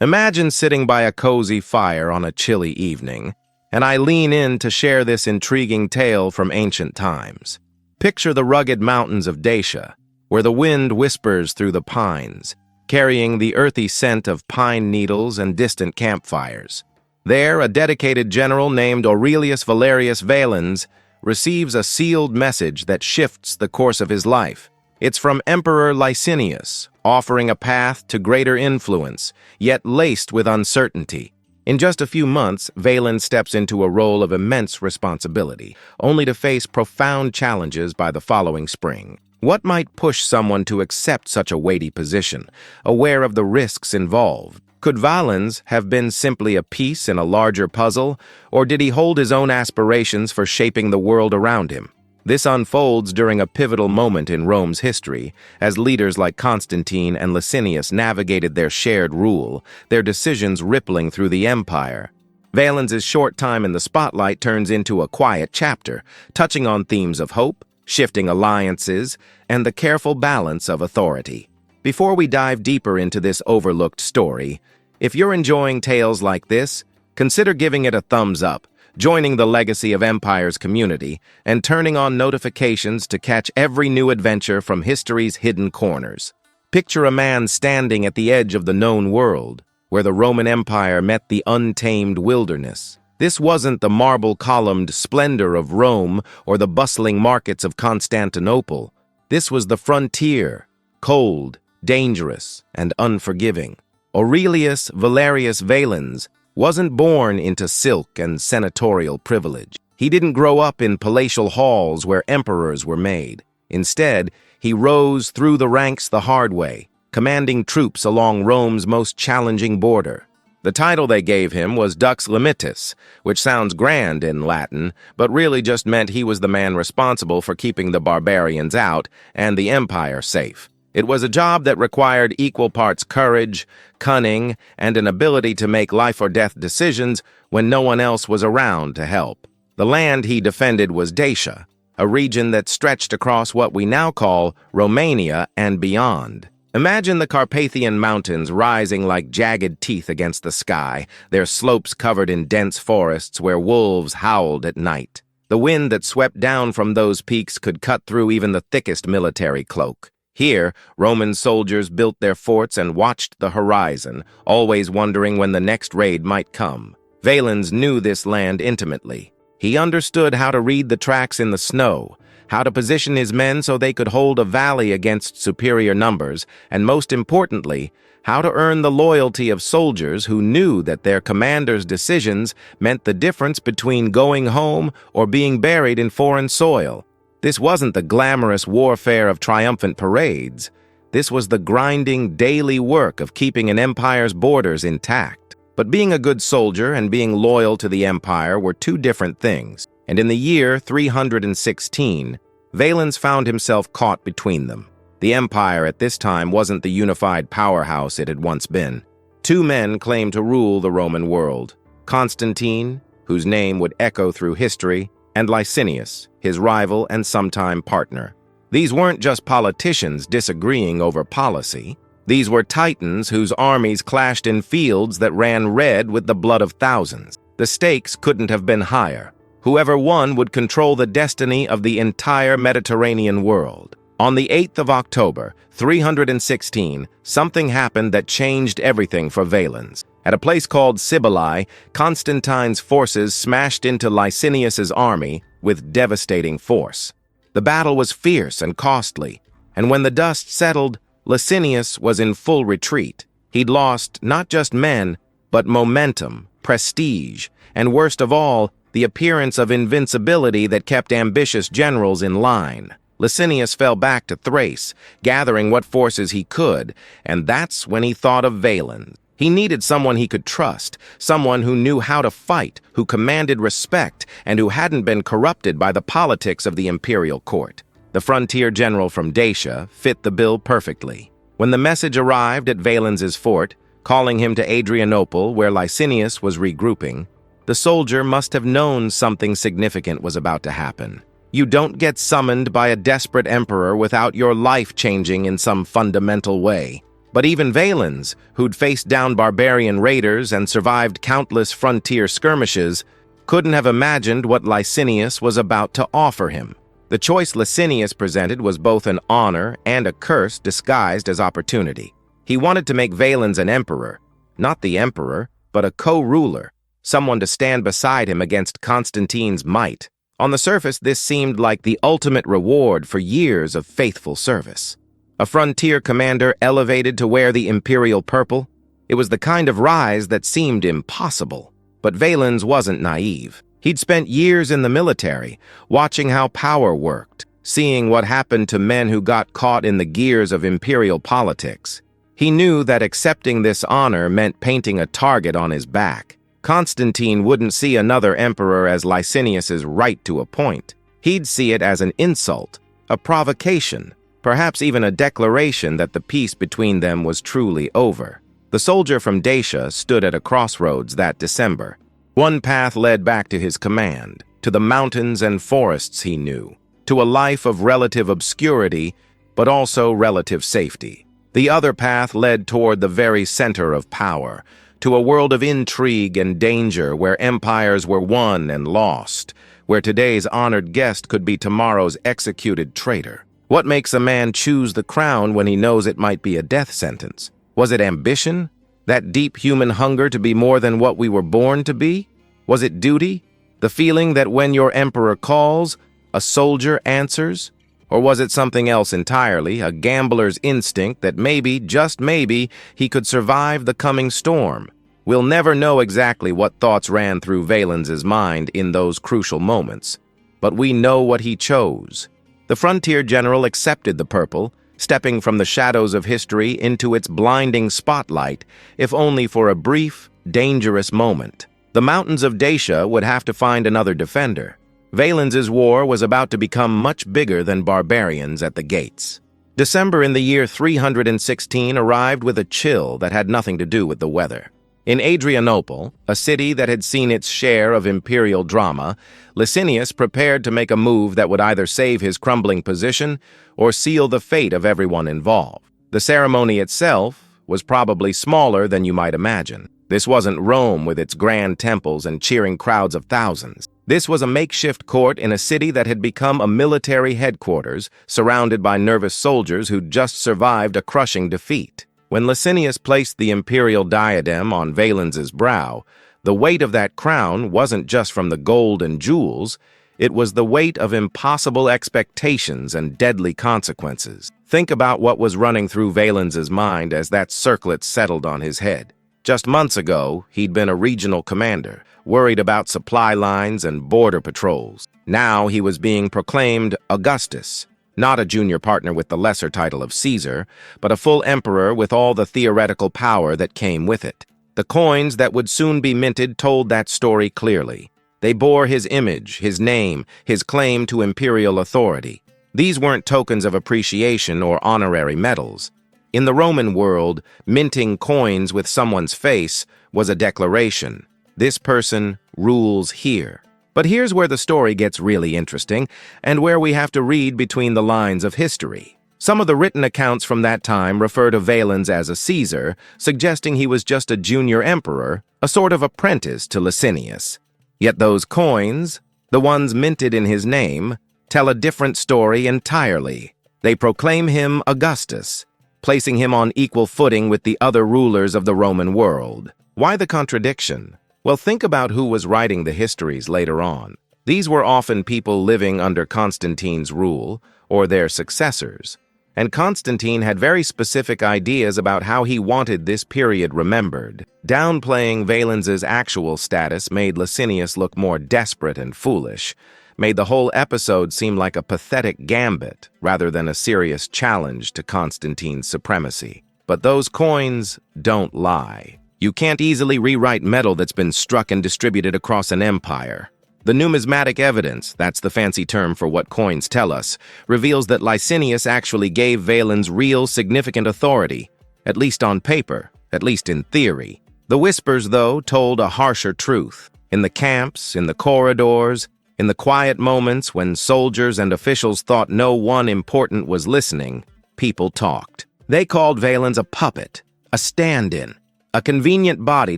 Imagine sitting by a cozy fire on a chilly evening, and I lean in to share this intriguing tale from ancient times. Picture the rugged mountains of Dacia, where the wind whispers through the pines, carrying the earthy scent of pine needles and distant campfires. There, a dedicated general named Aurelius Valerius Valens receives a sealed message that shifts the course of his life. It's from Emperor Licinius, offering a path to greater influence, yet laced with uncertainty. In just a few months, Valens steps into a role of immense responsibility, only to face profound challenges by the following spring. What might push someone to accept such a weighty position, aware of the risks involved? Could Valens have been simply a piece in a larger puzzle, or did he hold his own aspirations for shaping the world around him? This unfolds during a pivotal moment in Rome's history, as leaders like Constantine and Licinius navigated their shared rule, their decisions rippling through the empire. Valens' short time in the spotlight turns into a quiet chapter, touching on themes of hope, shifting alliances, and the careful balance of authority. Before we dive deeper into this overlooked story, if you're enjoying tales like this, consider giving it a thumbs up, joining the Legacy of Empires community, and turning on notifications to catch every new adventure from history's hidden corners. Picture a man standing at the edge of the known world, where the Roman Empire met the untamed wilderness. This wasn't the marble-columned splendor of Rome or the bustling markets of Constantinople. This was the frontier, cold, dangerous, and unforgiving. Aurelius Valerius Valens wasn't born into silk and senatorial privilege. He didn't grow up in palatial halls where emperors were made. Instead, he rose through the ranks the hard way, commanding troops along Rome's most challenging border. The title they gave him was Dux Limitis, which sounds grand in Latin, but really just meant he was the man responsible for keeping the barbarians out and the empire safe. It was a job that required equal parts courage, cunning, and an ability to make life-or-death decisions when no one else was around to help. The land he defended was Dacia, a region that stretched across what we now call Romania and beyond. Imagine the Carpathian Mountains rising like jagged teeth against the sky, their slopes covered in dense forests where wolves howled at night. The wind that swept down from those peaks could cut through even the thickest military cloak. Here, Roman soldiers built their forts and watched the horizon, always wondering when the next raid might come. Valens knew this land intimately. He understood how to read the tracks in the snow, how to position his men so they could hold a valley against superior numbers, and most importantly, how to earn the loyalty of soldiers who knew that their commander's decisions meant the difference between going home or being buried in foreign soil. This wasn't the glamorous warfare of triumphant parades. This was the grinding, daily work of keeping an empire's borders intact. But being a good soldier and being loyal to the empire were two different things, and in the year 316, Valens found himself caught between them. The empire at this time wasn't the unified powerhouse it had once been. Two men claimed to rule the Roman world: Constantine, whose name would echo through history, and Licinius, his rival and sometime partner. These weren't just politicians disagreeing over policy. These were titans whose armies clashed in fields that ran red with the blood of thousands. The stakes couldn't have been higher. Whoever won would control the destiny of the entire Mediterranean world. On the 8th of October, 316, something happened that changed everything for Valens. At a place called Sibyllae, Constantine's forces smashed into Licinius's army with devastating force. The battle was fierce and costly, and when the dust settled, Licinius was in full retreat. He'd lost not just men, but momentum, prestige, and worst of all, the appearance of invincibility that kept ambitious generals in line. Licinius fell back to Thrace, gathering what forces he could, and that's when he thought of Valens. He needed someone he could trust, someone who knew how to fight, who commanded respect, and who hadn't been corrupted by the politics of the imperial court. The frontier general from Dacia fit the bill perfectly. When the message arrived at Valens's fort, calling him to Adrianople, where Licinius was regrouping, the soldier must have known something significant was about to happen. You don't get summoned by a desperate emperor without your life changing in some fundamental way. But even Valens, who'd faced down barbarian raiders and survived countless frontier skirmishes, couldn't have imagined what Licinius was about to offer him. The choice Licinius presented was both an honor and a curse disguised as opportunity. He wanted to make Valens an emperor, not the emperor, but a co-ruler, someone to stand beside him against Constantine's might. On the surface, this seemed like the ultimate reward for years of faithful service. A frontier commander elevated to wear the imperial purple? It was the kind of rise that seemed impossible. But Valens wasn't naive. He'd spent years in the military, watching how power worked, seeing what happened to men who got caught in the gears of imperial politics. He knew that accepting this honor meant painting a target on his back. Constantine wouldn't see another emperor as Licinius's right to appoint. He'd see it as an insult, a provocation, perhaps even a declaration that the peace between them was truly over. The soldier from Dacia stood at a crossroads that December. One path led back to his command, to the mountains and forests he knew, to a life of relative obscurity, but also relative safety. The other path led toward the very center of power, to a world of intrigue and danger where empires were won and lost, where today's honored guest could be tomorrow's executed traitor. What makes a man choose the crown when he knows it might be a death sentence? Was it ambition? That deep human hunger to be more than what we were born to be? Was it duty? The feeling that when your emperor calls, a soldier answers? Or was it something else entirely, a gambler's instinct that maybe, just maybe, he could survive the coming storm? We'll never know exactly what thoughts ran through Valens's mind in those crucial moments, but we know what he chose. The frontier general accepted the purple, stepping from the shadows of history into its blinding spotlight, if only for a brief, dangerous moment. The mountains of Dacia would have to find another defender. Valens's war was about to become much bigger than barbarians at the gates. December in the year 316 arrived with a chill that had nothing to do with the weather. In Adrianople, a city that had seen its share of imperial drama, Licinius prepared to make a move that would either save his crumbling position or seal the fate of everyone involved. The ceremony itself was probably smaller than you might imagine. This wasn't Rome with its grand temples and cheering crowds of thousands. This was a makeshift court in a city that had become a military headquarters, surrounded by nervous soldiers who'd just survived a crushing defeat. When Licinius placed the imperial diadem on Valens's brow, the weight of that crown wasn't just from the gold and jewels, it was the weight of impossible expectations and deadly consequences. Think about what was running through Valens's mind as that circlet settled on his head. Just months ago, he'd been a regional commander, worried about supply lines and border patrols. Now he was being proclaimed Augustus, not a junior partner with the lesser title of Caesar, but a full emperor with all the theoretical power that came with it. The coins that would soon be minted told that story clearly. They bore his image, his name, his claim to imperial authority. These weren't tokens of appreciation or honorary medals. In the Roman world, minting coins with someone's face was a declaration. This person rules here. But here's where the story gets really interesting, and where we have to read between the lines of history. Some of the written accounts from that time refer to Valens as a Caesar, suggesting he was just a junior emperor, a sort of apprentice to Licinius. Yet those coins, the ones minted in his name, tell a different story entirely. They proclaim him Augustus, placing him on equal footing with the other rulers of the Roman world. Why the contradiction? Well, think about who was writing the histories later on. These were often people living under Constantine's rule, or their successors. And Constantine had very specific ideas about how he wanted this period remembered. Downplaying Valens's actual status made Licinius look more desperate and foolish, made the whole episode seem like a pathetic gambit rather than a serious challenge to Constantine's supremacy. But those coins don't lie. You can't easily rewrite metal that's been struck and distributed across an empire. The numismatic evidence, that's the fancy term for what coins tell us, reveals that Licinius actually gave Valens real significant authority, at least on paper, at least in theory. The whispers, though, told a harsher truth. In the camps, in the corridors, in the quiet moments when soldiers and officials thought no one important was listening, people talked. They called Valens a puppet, a stand-in, a convenient body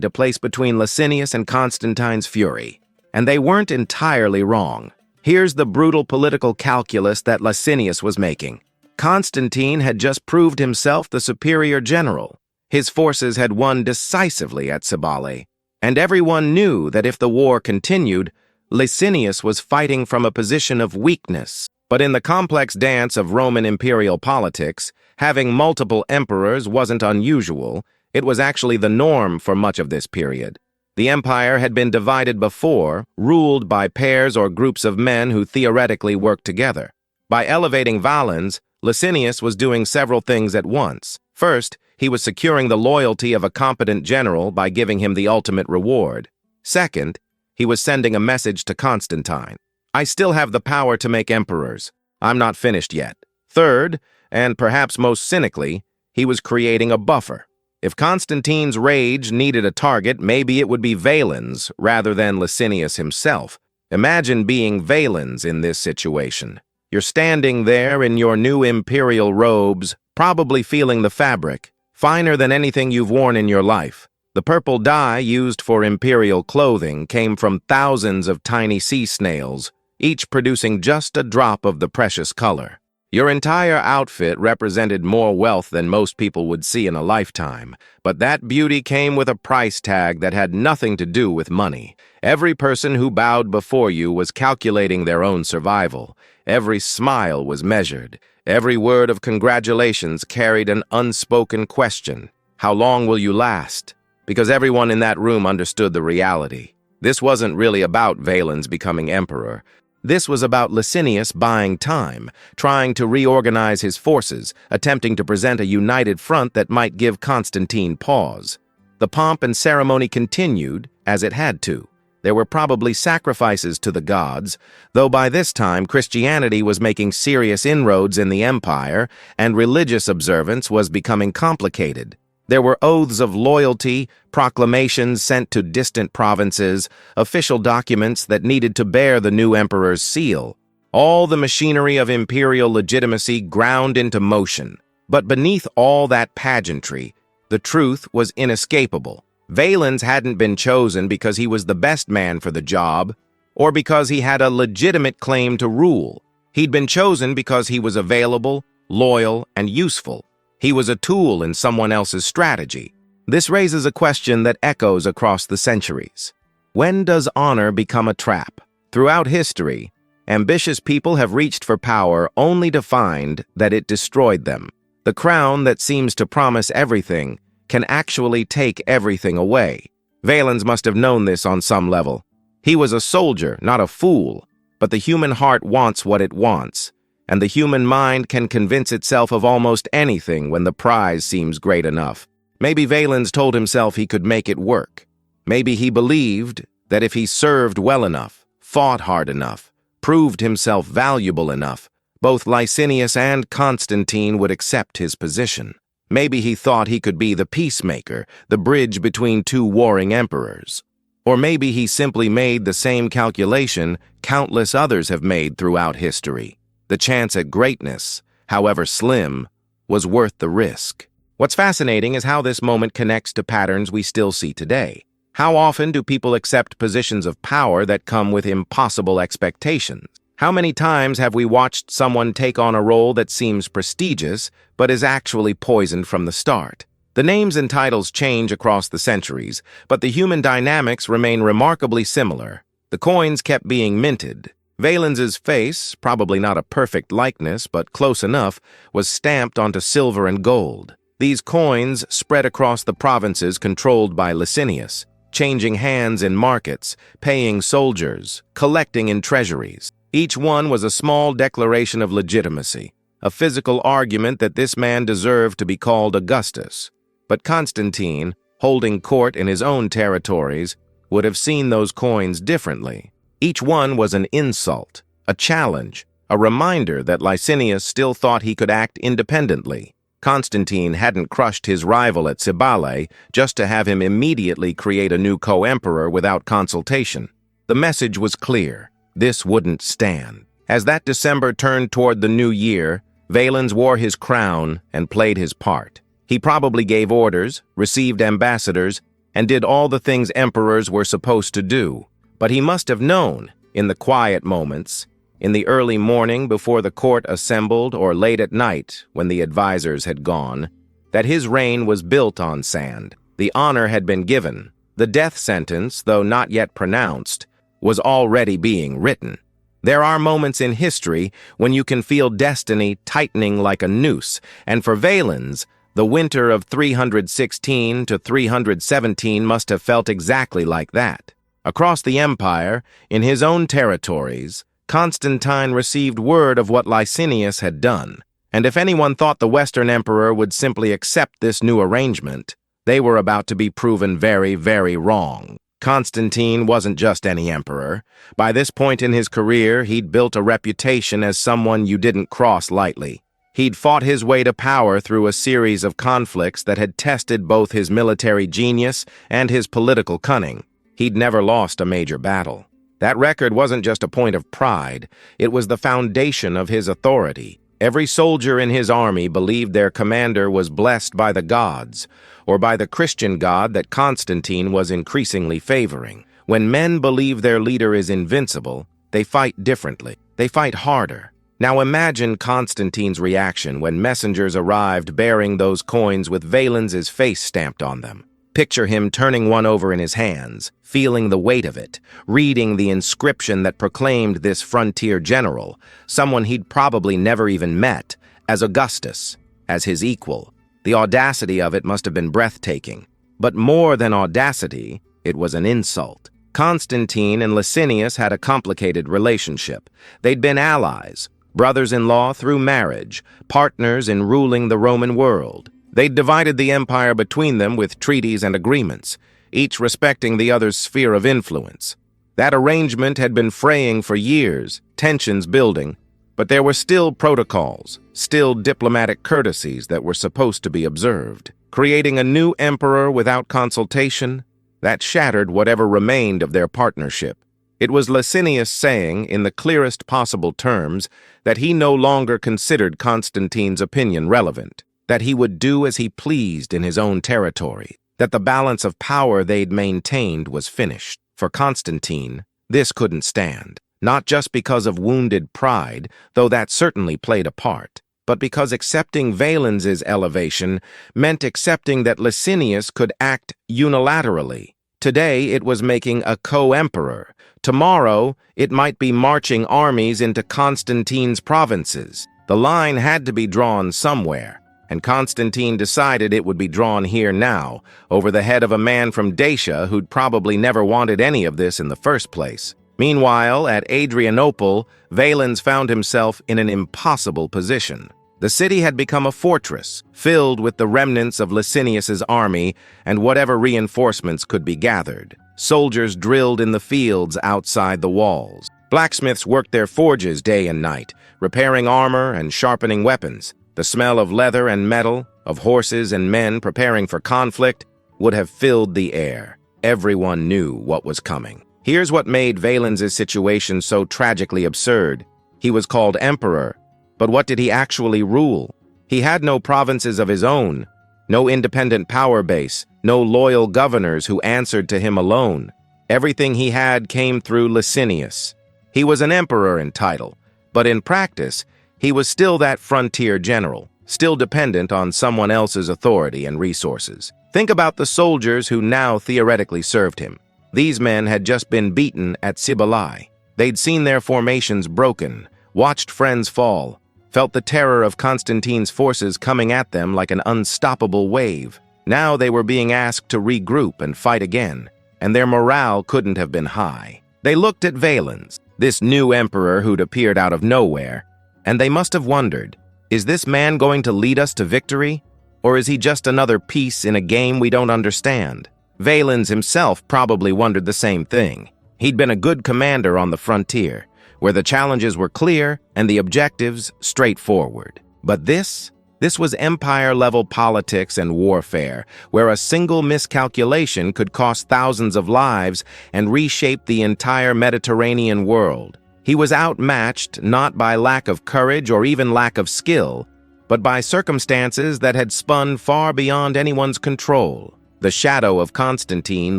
to place between Licinius and Constantine's fury. And they weren't entirely wrong. Here's the brutal political calculus that Licinius was making. Constantine had just proved himself the superior general. His forces had won decisively at Cibalae, and everyone knew that if the war continued, Licinius was fighting from a position of weakness. But in the complex dance of Roman imperial politics, having multiple emperors wasn't unusual. It was actually the norm for much of this period. The empire had been divided before, ruled by pairs or groups of men who theoretically worked together. By elevating Valens, Licinius was doing several things at once. First, he was securing the loyalty of a competent general by giving him the ultimate reward. Second, he was sending a message to Constantine. I still have the power to make emperors. I'm not finished yet. Third, and perhaps most cynically, he was creating a buffer. If Constantine's rage needed a target, maybe it would be Valens rather than Licinius himself. Imagine being Valens in this situation. You're standing there in your new imperial robes, probably feeling the fabric, finer than anything you've worn in your life. The purple dye used for imperial clothing came from thousands of tiny sea snails, each producing just a drop of the precious color. Your entire outfit represented more wealth than most people would see in a lifetime, but that beauty came with a price tag that had nothing to do with money. Every person who bowed before you was calculating their own survival. Every smile was measured. Every word of congratulations carried an unspoken question. How long will you last? Because everyone in that room understood the reality. This wasn't really about Valens becoming emperor. This was about Licinius buying time, trying to reorganize his forces, attempting to present a united front that might give Constantine pause. The pomp and ceremony continued, as it had to. There were probably sacrifices to the gods, though by this time Christianity was making serious inroads in the empire, and religious observance was becoming complicated. There were oaths of loyalty, proclamations sent to distant provinces, official documents that needed to bear the new emperor's seal. All the machinery of imperial legitimacy ground into motion. But beneath all that pageantry, the truth was inescapable. Valens hadn't been chosen because he was the best man for the job, or because he had a legitimate claim to rule. He'd been chosen because he was available, loyal, and useful. He was a tool in someone else's strategy. This raises a question that echoes across the centuries. When does honor become a trap? Throughout history, ambitious people have reached for power only to find that it destroyed them. The crown that seems to promise everything can actually take everything away. Valens must have known this on some level. He was a soldier, not a fool, but the human heart wants what it wants, and the human mind can convince itself of almost anything when the prize seems great enough. Maybe Valens told himself he could make it work. Maybe he believed that if he served well enough, fought hard enough, proved himself valuable enough, both Licinius and Constantine would accept his position. Maybe he thought he could be the peacemaker, the bridge between two warring emperors. Or maybe he simply made the same calculation countless others have made throughout history. The chance at greatness, however slim, was worth the risk. What's fascinating is how this moment connects to patterns we still see today. How often do people accept positions of power that come with impossible expectations? How many times have we watched someone take on a role that seems prestigious, but is actually poisoned from the start? The names and titles change across the centuries, but the human dynamics remain remarkably similar. The coins kept being minted. Valens's face, probably not a perfect likeness, but close enough, was stamped onto silver and gold. These coins spread across the provinces controlled by Licinius, changing hands in markets, paying soldiers, collecting in treasuries. Each one was a small declaration of legitimacy, a physical argument that this man deserved to be called Augustus. But Constantine, holding court in his own territories, would have seen those coins differently. Each one was an insult, a challenge, a reminder that Licinius still thought he could act independently. Constantine hadn't crushed his rival at Cibalae just to have him immediately create a new co-emperor without consultation. The message was clear. This wouldn't stand. As that December turned toward the new year, Valens wore his crown and played his part. He probably gave orders, received ambassadors, and did all the things emperors were supposed to do. But he must have known, in the quiet moments, in the early morning before the court assembled or late at night when the advisors had gone, that his reign was built on sand. The honor had been given. The death sentence, though not yet pronounced, was already being written. There are moments in history when you can feel destiny tightening like a noose, and for Valens, the winter of 316 to 317 must have felt exactly like that. Across the empire, in his own territories, Constantine received word of what Licinius had done, and if anyone thought the Western emperor would simply accept this new arrangement, they were about to be proven very, very wrong. Constantine wasn't just any emperor. By this point in his career, he'd built a reputation as someone you didn't cross lightly. He'd fought his way to power through a series of conflicts that had tested both his military genius and his political cunning. He'd never lost a major battle. That record wasn't just a point of pride, it was the foundation of his authority. Every soldier in his army believed their commander was blessed by the gods, or by the Christian God that Constantine was increasingly favoring. When men believe their leader is invincible, they fight differently. They fight harder. Now imagine Constantine's reaction when messengers arrived bearing those coins with Valens's face stamped on them. Picture him turning one over in his hands, feeling the weight of it, reading the inscription that proclaimed this frontier general, someone he'd probably never even met, as Augustus, as his equal. The audacity of it must have been breathtaking. But more than audacity, it was an insult. Constantine and Licinius had a complicated relationship. They'd been allies, brothers-in-law through marriage, partners in ruling the Roman world. They'd divided the empire between them with treaties and agreements, each respecting the other's sphere of influence. That arrangement had been fraying for years, tensions building, but there were still protocols, still diplomatic courtesies that were supposed to be observed. Creating a new emperor without consultation, that shattered whatever remained of their partnership. It was Licinius saying, in the clearest possible terms, that he no longer considered Constantine's opinion relevant, that he would do as he pleased in his own territory, that the balance of power they'd maintained was finished. For Constantine, this couldn't stand, not just because of wounded pride, though that certainly played a part, but because accepting Valens's elevation meant accepting that Licinius could act unilaterally. Today it was making a co-emperor. Tomorrow it might be marching armies into Constantine's provinces. The line had to be drawn somewhere, and Constantine decided it would be drawn here now, over the head of a man from Dacia who'd probably never wanted any of this in the first place. Meanwhile, at Adrianople, Valens found himself in an impossible position. The city had become a fortress, filled with the remnants of Licinius's army and whatever reinforcements could be gathered. Soldiers drilled in the fields outside the walls. Blacksmiths worked their forges day and night, repairing armor and sharpening weapons. The smell of leather and metal, of horses and men preparing for conflict, would have filled the air. Everyone knew what was coming. Here's what made Valens's situation so tragically absurd. He was called emperor, but what did he actually rule? He had no provinces of his own, no independent power base, no loyal governors who answered to him alone. Everything he had came through Licinius. He was an emperor in title, but in practice, he was still that frontier general, still dependent on someone else's authority and resources. Think about the soldiers who now theoretically served him. These men had just been beaten at Cybele. They'd seen their formations broken, watched friends fall, felt the terror of Constantine's forces coming at them like an unstoppable wave. Now they were being asked to regroup and fight again, and their morale couldn't have been high. They looked at Valens, this new emperor who'd appeared out of nowhere, and they must have wondered, is this man going to lead us to victory? Or is he just another piece in a game we don't understand? Valens himself probably wondered the same thing. He'd been a good commander on the frontier, where the challenges were clear and the objectives straightforward. But this was empire-level politics and warfare, where a single miscalculation could cost thousands of lives and reshape the entire Mediterranean world. He was outmatched not by lack of courage or even lack of skill, but by circumstances that had spun far beyond anyone's control. The shadow of Constantine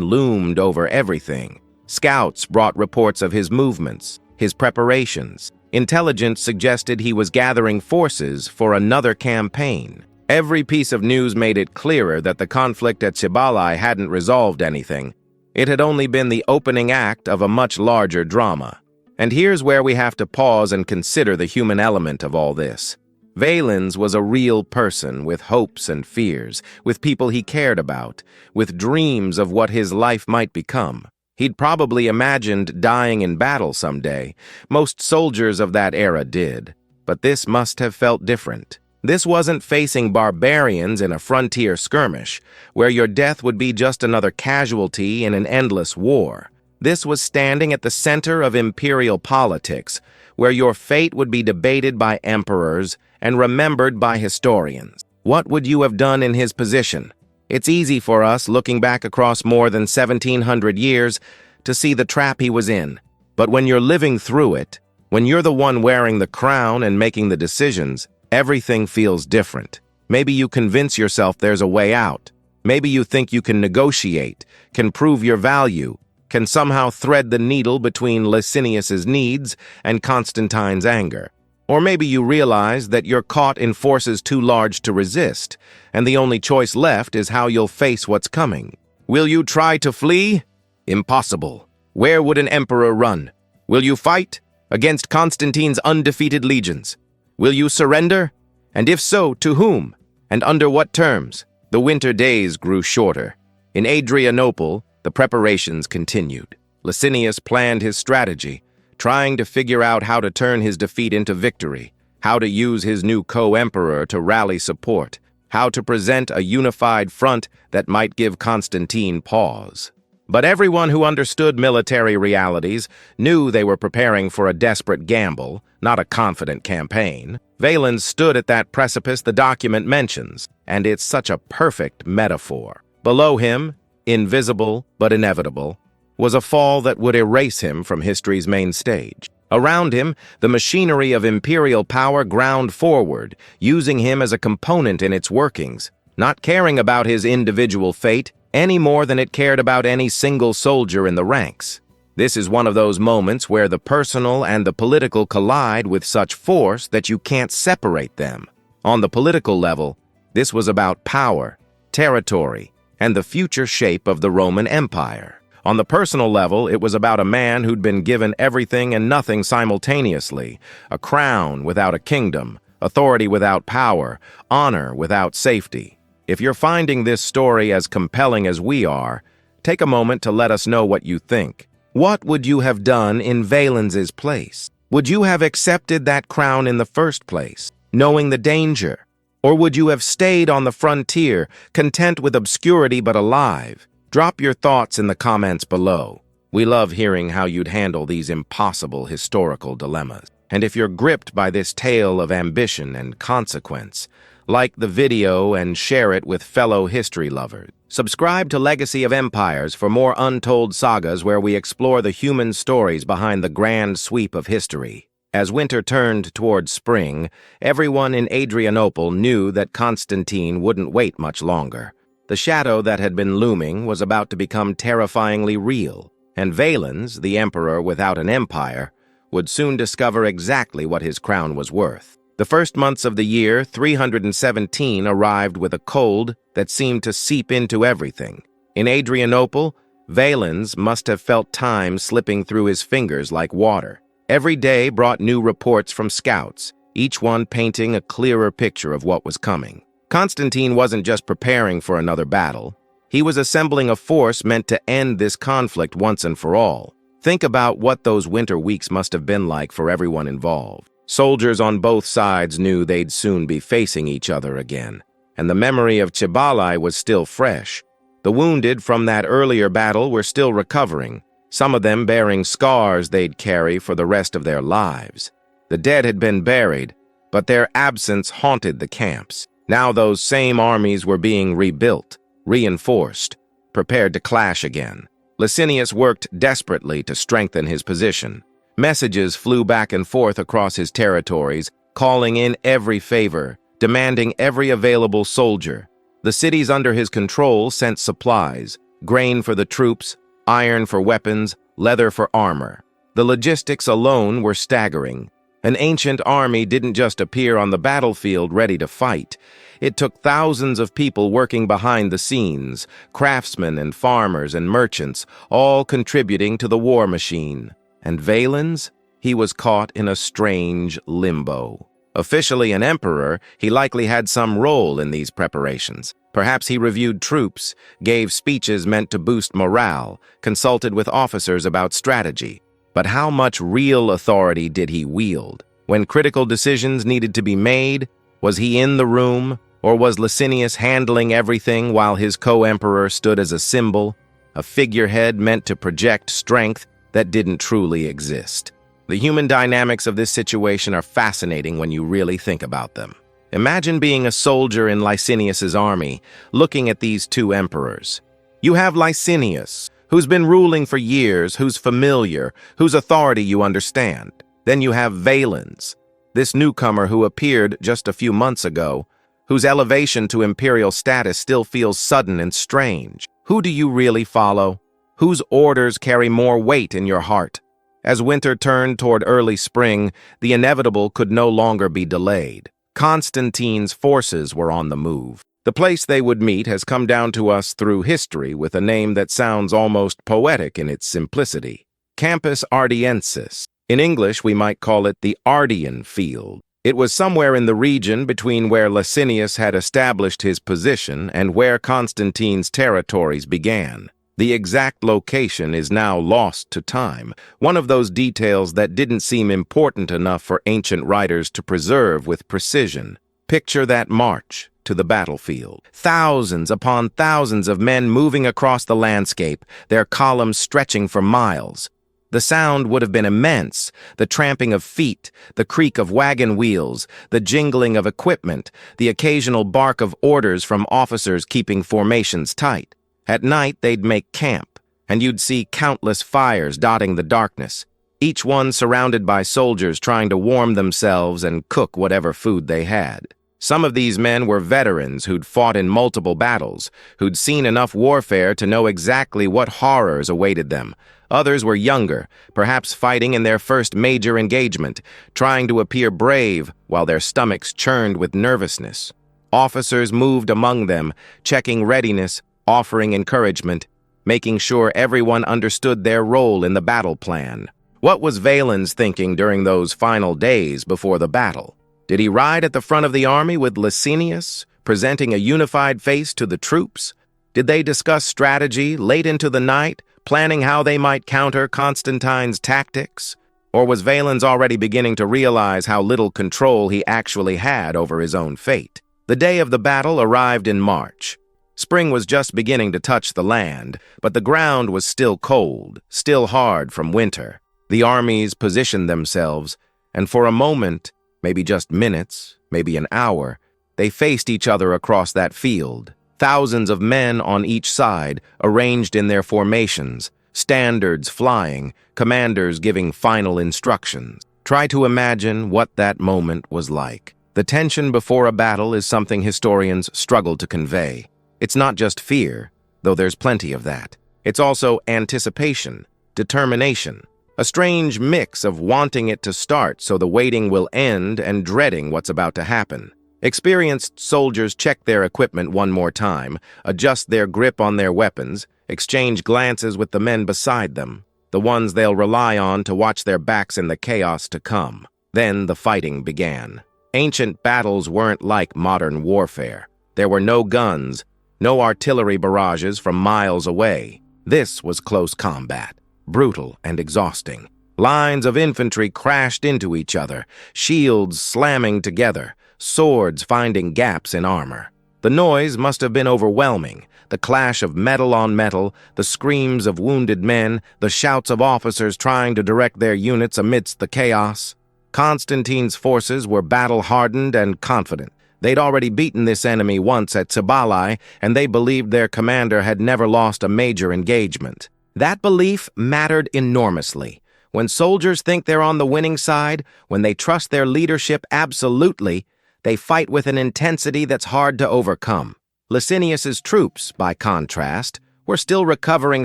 loomed over everything. Scouts brought reports of his movements, his preparations. Intelligence suggested he was gathering forces for another campaign. Every piece of news made it clearer that the conflict at Cibalae hadn't resolved anything. It had only been the opening act of a much larger drama. And here's where we have to pause and consider the human element of all this. Valens was a real person with hopes and fears, with people he cared about, with dreams of what his life might become. He'd probably imagined dying in battle someday. Most soldiers of that era did. But this must have felt different. This wasn't facing barbarians in a frontier skirmish, where your death would be just another casualty in an endless war. This was standing at the center of imperial politics, where your fate would be debated by emperors and remembered by historians. What would you have done in his position? It's easy for us, looking back across more than 1,700 years, to see the trap he was in. But when you're living through it, when you're the one wearing the crown and making the decisions, everything feels different. Maybe you convince yourself there's a way out. Maybe you think you can negotiate, can prove your value, can somehow thread the needle between Licinius's needs and Constantine's anger. Or maybe you realize that you're caught in forces too large to resist, and the only choice left is how you'll face what's coming. Will you try to flee? Impossible. Where would an emperor run? Will you fight? Against Constantine's undefeated legions. Will you surrender? And if so, to whom? And under what terms? The winter days grew shorter. In Adrianople, the preparations continued. Licinius planned his strategy, trying to figure out how to turn his defeat into victory, how to use his new co-emperor to rally support, how to present a unified front that might give Constantine pause. But everyone who understood military realities knew they were preparing for a desperate gamble, not a confident campaign. Valens stood at that precipice the document mentions, and it's such a perfect metaphor. Below him, invisible but inevitable, was a fall that would erase him from history's main stage. Around him, the machinery of imperial power ground forward, using him as a component in its workings, not caring about his individual fate any more than it cared about any single soldier in the ranks. This is one of those moments where the personal and the political collide with such force that you can't separate them. On the political level, this was about power, territory, and the future shape of the Roman Empire. On the personal level, it was about a man who'd been given everything and nothing simultaneously, a crown without a kingdom, authority without power, honor without safety. If you're finding this story as compelling as we are, take a moment to let us know what you think. What would you have done in Valens's place? Would you have accepted that crown in the first place, knowing the danger? Or would you have stayed on the frontier, content with obscurity but alive? Drop your thoughts in the comments below. We love hearing how you'd handle these impossible historical dilemmas. And if you're gripped by this tale of ambition and consequence, like the video and share it with fellow history lovers. Subscribe to Legacy of Empires for more untold sagas where we explore the human stories behind the grand sweep of history. As winter turned toward spring, everyone in Adrianople knew that Constantine wouldn't wait much longer. The shadow that had been looming was about to become terrifyingly real, and Valens, the emperor without an empire, would soon discover exactly what his crown was worth. The first months of the year, 317, arrived with a cold that seemed to seep into everything. In Adrianople, Valens must have felt time slipping through his fingers like water. Every day brought new reports from scouts, each one painting a clearer picture of what was coming. Constantine wasn't just preparing for another battle. He was assembling a force meant to end this conflict once and for all. Think about what those winter weeks must have been like for everyone involved. Soldiers on both sides knew they'd soon be facing each other again, and the memory of Cibalae was still fresh. The wounded from that earlier battle were still recovering, some of them bearing scars they'd carry for the rest of their lives. The dead had been buried, but their absence haunted the camps. Now those same armies were being rebuilt, reinforced, prepared to clash again. Licinius worked desperately to strengthen his position. Messages flew back and forth across his territories, calling in every favor, demanding every available soldier. The cities under his control sent supplies, grain for the troops, iron for weapons, leather for armor. The logistics alone were staggering. An ancient army didn't just appear on the battlefield ready to fight. It took thousands of people working behind the scenes, craftsmen and farmers and merchants, all contributing to the war machine. And Valens? He was caught in a strange limbo. Officially an emperor, he likely had some role in these preparations. Perhaps he reviewed troops, gave speeches meant to boost morale, consulted with officers about strategy. But how much real authority did he wield? When critical decisions needed to be made, was he in the room, or was Licinius handling everything while his co-emperor stood as a symbol, a figurehead meant to project strength that didn't truly exist? The human dynamics of this situation are fascinating when you really think about them. Imagine being a soldier in Licinius's army, looking at these two emperors. You have Licinius, who's been ruling for years, who's familiar, whose authority you understand. Then you have Valens, this newcomer who appeared just a few months ago, whose elevation to imperial status still feels sudden and strange. Who do you really follow? Whose orders carry more weight in your heart? As winter turned toward early spring, the inevitable could no longer be delayed. Constantine's forces were on the move. The place they would meet has come down to us through history with a name that sounds almost poetic in its simplicity. Campus Ardiensis. In English, we might call it the Ardean Field. It was somewhere in the region between where Licinius had established his position and where Constantine's territories began. The exact location is now lost to time, one of those details that didn't seem important enough for ancient writers to preserve with precision. Picture that march to the battlefield. Thousands upon thousands of men moving across the landscape, their columns stretching for miles. The sound would have been immense, the tramping of feet, the creak of wagon wheels, the jingling of equipment, the occasional bark of orders from officers keeping formations tight. At night, they'd make camp, and you'd see countless fires dotting the darkness, each one surrounded by soldiers trying to warm themselves and cook whatever food they had. Some of these men were veterans who'd fought in multiple battles, who'd seen enough warfare to know exactly what horrors awaited them. Others were younger, perhaps fighting in their first major engagement, trying to appear brave while their stomachs churned with nervousness. Officers moved among them, checking readiness, offering encouragement, making sure everyone understood their role in the battle plan. What was Valens thinking during those final days before the battle? Did he ride at the front of the army with Licinius, presenting a unified face to the troops? Did they discuss strategy late into the night, planning how they might counter Constantine's tactics? Or was Valens already beginning to realize how little control he actually had over his own fate? The day of the battle arrived in March. Spring was just beginning to touch the land, but the ground was still cold, still hard from winter. The armies positioned themselves, and for a moment, maybe just minutes, maybe an hour, they faced each other across that field. Thousands of men on each side, arranged in their formations, standards flying, commanders giving final instructions. Try to imagine what that moment was like. The tension before a battle is something historians struggle to convey. It's not just fear, though there's plenty of that. It's also anticipation, determination, a strange mix of wanting it to start so the waiting will end and dreading what's about to happen. Experienced soldiers check their equipment one more time, adjust their grip on their weapons, exchange glances with the men beside them, the ones they'll rely on to watch their backs in the chaos to come. Then the fighting began. Ancient battles weren't like modern warfare. There were no guns, no artillery barrages from miles away. This was close combat, brutal and exhausting. Lines of infantry crashed into each other, shields slamming together, swords finding gaps in armor. The noise must have been overwhelming, the clash of metal on metal, the screams of wounded men, the shouts of officers trying to direct their units amidst the chaos. Constantine's forces were battle-hardened and confident. They'd already beaten this enemy once at Cibalae, and they believed their commander had never lost a major engagement. That belief mattered enormously. When soldiers think they're on the winning side, when they trust their leadership absolutely, they fight with an intensity that's hard to overcome. Licinius's troops, by contrast, were still recovering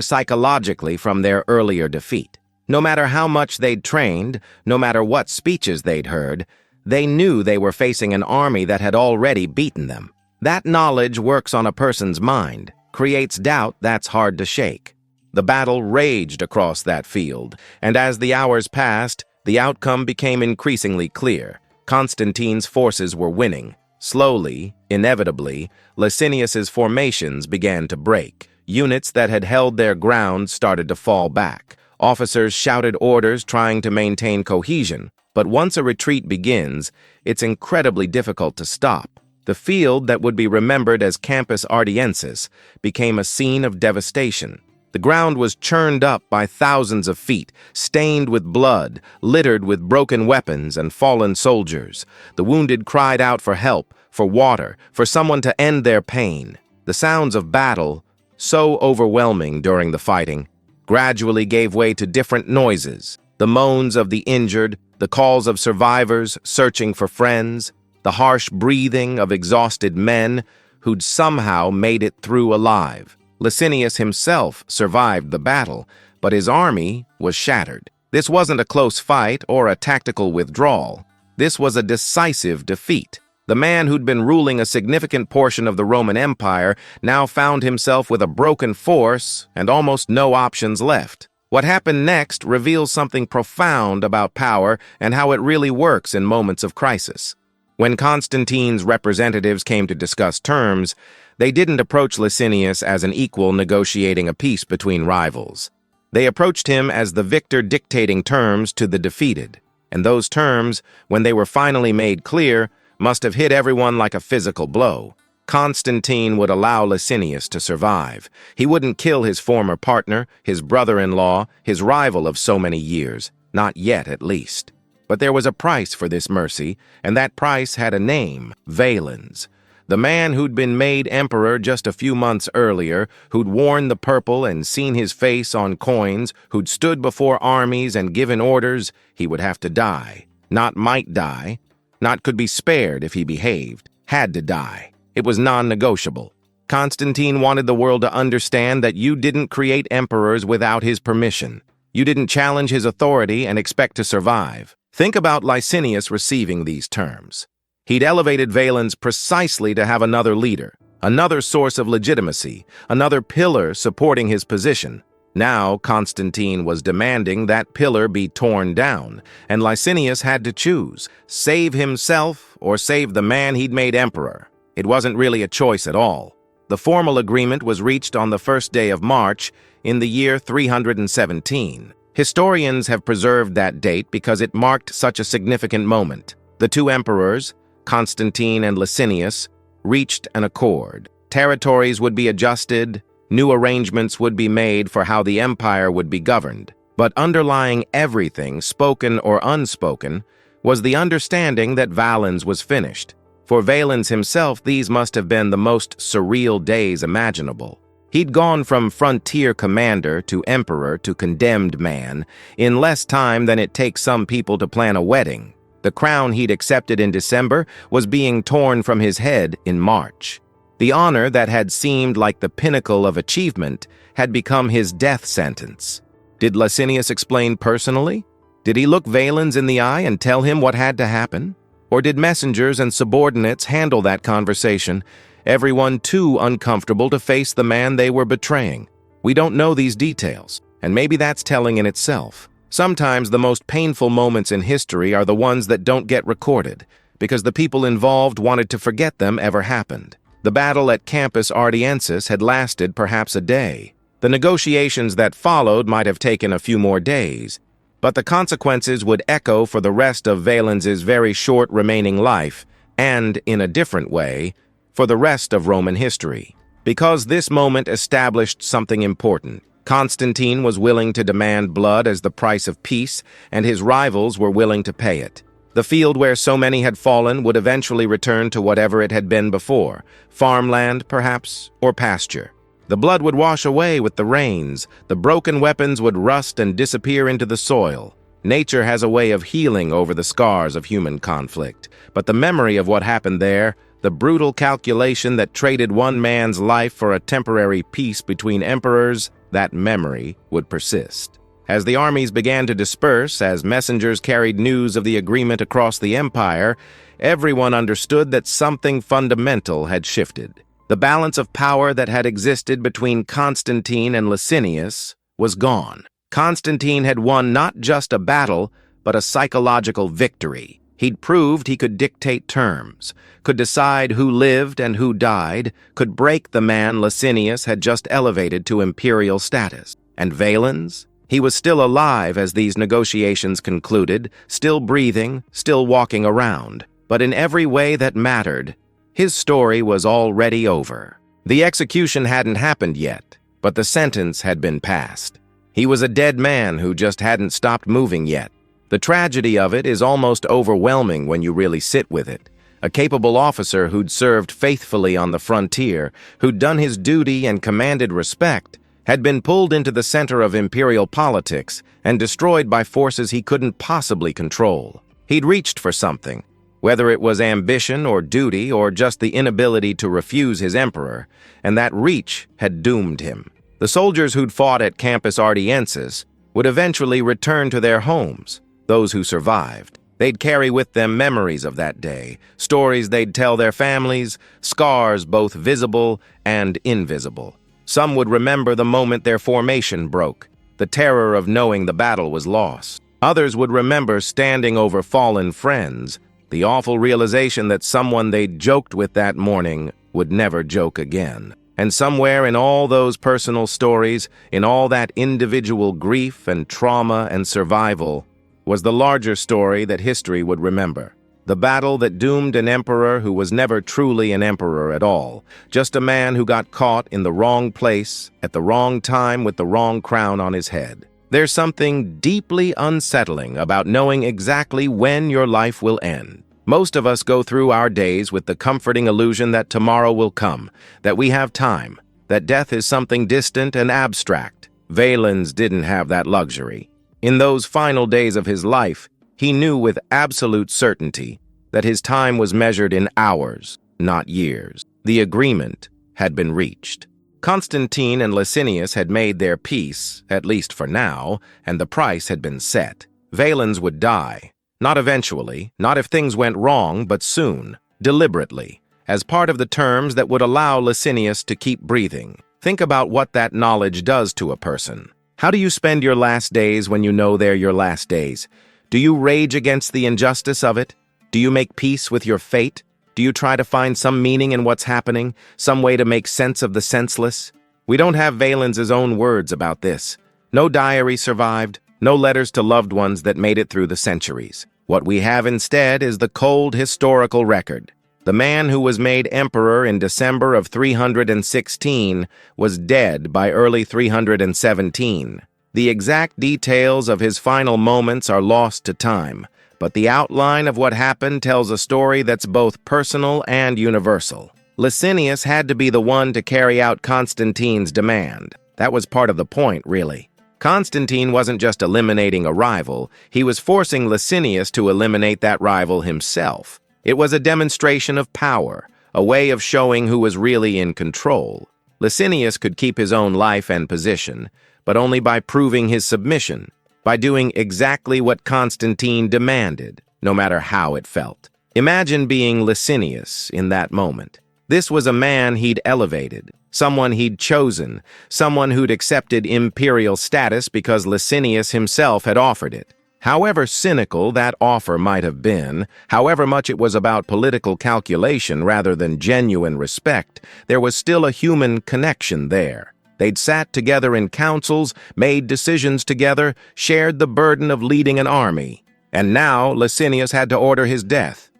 psychologically from their earlier defeat. No matter how much they'd trained, no matter what speeches they'd heard, they knew they were facing an army that had already beaten them. That knowledge works on a person's mind, creates doubt that's hard to shake. The battle raged across that field, and as the hours passed, the outcome became increasingly clear. Constantine's forces were winning. Slowly, inevitably, Licinius's formations began to break. Units that had held their ground started to fall back. Officers shouted orders trying to maintain cohesion, but once a retreat begins, it's incredibly difficult to stop. The field that would be remembered as Campus Ardiensis became a scene of devastation. The ground was churned up by thousands of feet, stained with blood, littered with broken weapons and fallen soldiers. The wounded cried out for help, for water, for someone to end their pain. The sounds of battle, so overwhelming during the fighting, gradually gave way to different noises. The moans of the injured, the calls of survivors searching for friends, the harsh breathing of exhausted men who'd somehow made it through alive. Licinius himself survived the battle, but his army was shattered. This wasn't a close fight or a tactical withdrawal. This was a decisive defeat. The man who'd been ruling a significant portion of the Roman Empire now found himself with a broken force and almost no options left. What happened next reveals something profound about power and how it really works in moments of crisis. When Constantine's representatives came to discuss terms, they didn't approach Licinius as an equal negotiating a peace between rivals. They approached him as the victor dictating terms to the defeated, and those terms, when they were finally made clear, must have hit everyone like a physical blow. Constantine would allow Licinius to survive. He wouldn't kill his former partner, his brother-in-law, his rival of so many years, not yet at least. But there was a price for this mercy, and that price had a name: Valens. The man who'd been made emperor just a few months earlier, who'd worn the purple and seen his face on coins, who'd stood before armies and given orders, he would have to die. Not might die, not could be spared if he behaved, had to die. It was non-negotiable. Constantine wanted the world to understand that you didn't create emperors without his permission. You didn't challenge his authority and expect to survive. Think about Licinius receiving these terms. He'd elevated Valens precisely to have another leader, another source of legitimacy, another pillar supporting his position. Now Constantine was demanding that pillar be torn down, and Licinius had to choose: save himself or save the man he'd made emperor. It wasn't really a choice at all. The formal agreement was reached on the first day of March in the year 317. Historians have preserved that date because it marked such a significant moment. The two emperors, Constantine and Licinius, reached an accord. Territories would be adjusted, new arrangements would be made for how the empire would be governed. But underlying everything, spoken or unspoken, was the understanding that Valens was finished. For Valens himself, these must have been the most surreal days imaginable. He'd gone from frontier commander to emperor to condemned man in less time than it takes some people to plan a wedding. The crown he'd accepted in December was being torn from his head in March. The honor that had seemed like the pinnacle of achievement had become his death sentence. Did Licinius explain personally? Did he look Valens in the eye and tell him what had to happen? Or did messengers and subordinates handle that conversation, everyone too uncomfortable to face the man they were betraying? We don't know these details, and maybe that's telling in itself. Sometimes the most painful moments in history are the ones that don't get recorded, because the people involved wanted to forget them ever happened. The battle at Campus Ardiensis had lasted perhaps a day. The negotiations that followed might have taken a few more days, but the consequences would echo for the rest of Valens's very short remaining life, and, in a different way, for the rest of Roman history. Because this moment established something important. Constantine was willing to demand blood as the price of peace, and his rivals were willing to pay it. The field where so many had fallen would eventually return to whatever it had been before, farmland, perhaps, or pasture. The blood would wash away with the rains, the broken weapons would rust and disappear into the soil. Nature has a way of healing over the scars of human conflict, but the memory of what happened there, the brutal calculation that traded one man's life for a temporary peace between emperors, that memory would persist. As the armies began to disperse, as messengers carried news of the agreement across the empire, everyone understood that something fundamental had shifted. The balance of power that had existed between Constantine and Licinius was gone. Constantine had won not just a battle, but a psychological victory. He'd proved he could dictate terms, could decide who lived and who died, could break the man Licinius had just elevated to imperial status. And Valens? He was still alive as these negotiations concluded, still breathing, still walking around. But in every way that mattered, his story was already over. The execution hadn't happened yet, but the sentence had been passed. He was a dead man who just hadn't stopped moving yet. The tragedy of it is almost overwhelming when you really sit with it. A capable officer who'd served faithfully on the frontier, who'd done his duty and commanded respect, had been pulled into the center of imperial politics and destroyed by forces he couldn't possibly control. He'd reached for something, whether it was ambition or duty or just the inability to refuse his emperor, and that reach had doomed him. The soldiers who'd fought at Campus Ardiensis would eventually return to their homes, those who survived. They'd carry with them memories of that day, stories they'd tell their families, scars both visible and invisible. Some would remember the moment their formation broke, the terror of knowing the battle was lost. Others would remember standing over fallen friends, the awful realization that someone they'd joked with that morning would never joke again. And somewhere in all those personal stories, in all that individual grief and trauma and survival, was the larger story that history would remember. The battle that doomed an emperor who was never truly an emperor at all, just a man who got caught in the wrong place at the wrong time with the wrong crown on his head. There's something deeply unsettling about knowing exactly when your life will end. Most of us go through our days with the comforting illusion that tomorrow will come, that we have time, that death is something distant and abstract. Valens didn't have that luxury. In those final days of his life, he knew with absolute certainty that his time was measured in hours, not years. The agreement had been reached. Constantine and Licinius had made their peace, at least for now, and the price had been set. Valens would die. Not eventually, not if things went wrong, but soon, deliberately, as part of the terms that would allow Licinius to keep breathing. Think about what that knowledge does to a person. How do you spend your last days when you know they're your last days? Do you rage against the injustice of it? Do you make peace with your fate? Do you try to find some meaning in what's happening, some way to make sense of the senseless? We don't have Valens' own words about this. No diary survived, no letters to loved ones that made it through the centuries. What we have instead is the cold historical record. The man who was made emperor in December of 316 was dead by early 317. The exact details of his final moments are lost to time, but the outline of what happened tells a story that's both personal and universal. Licinius had to be the one to carry out Constantine's demand. That was part of the point, really. Constantine wasn't just eliminating a rival, he was forcing Licinius to eliminate that rival himself. It was a demonstration of power, a way of showing who was really in control. Licinius could keep his own life and position, but only by proving his submission, by doing exactly what Constantine demanded, no matter how it felt. Imagine being Licinius in that moment. This was a man he'd elevated, someone he'd chosen, someone who'd accepted imperial status because Licinius himself had offered it. However cynical that offer might have been, however much it was about political calculation rather than genuine respect, there was still a human connection there. They'd sat together in councils, made decisions together, shared the burden of leading an army. And now Licinius had to order his death.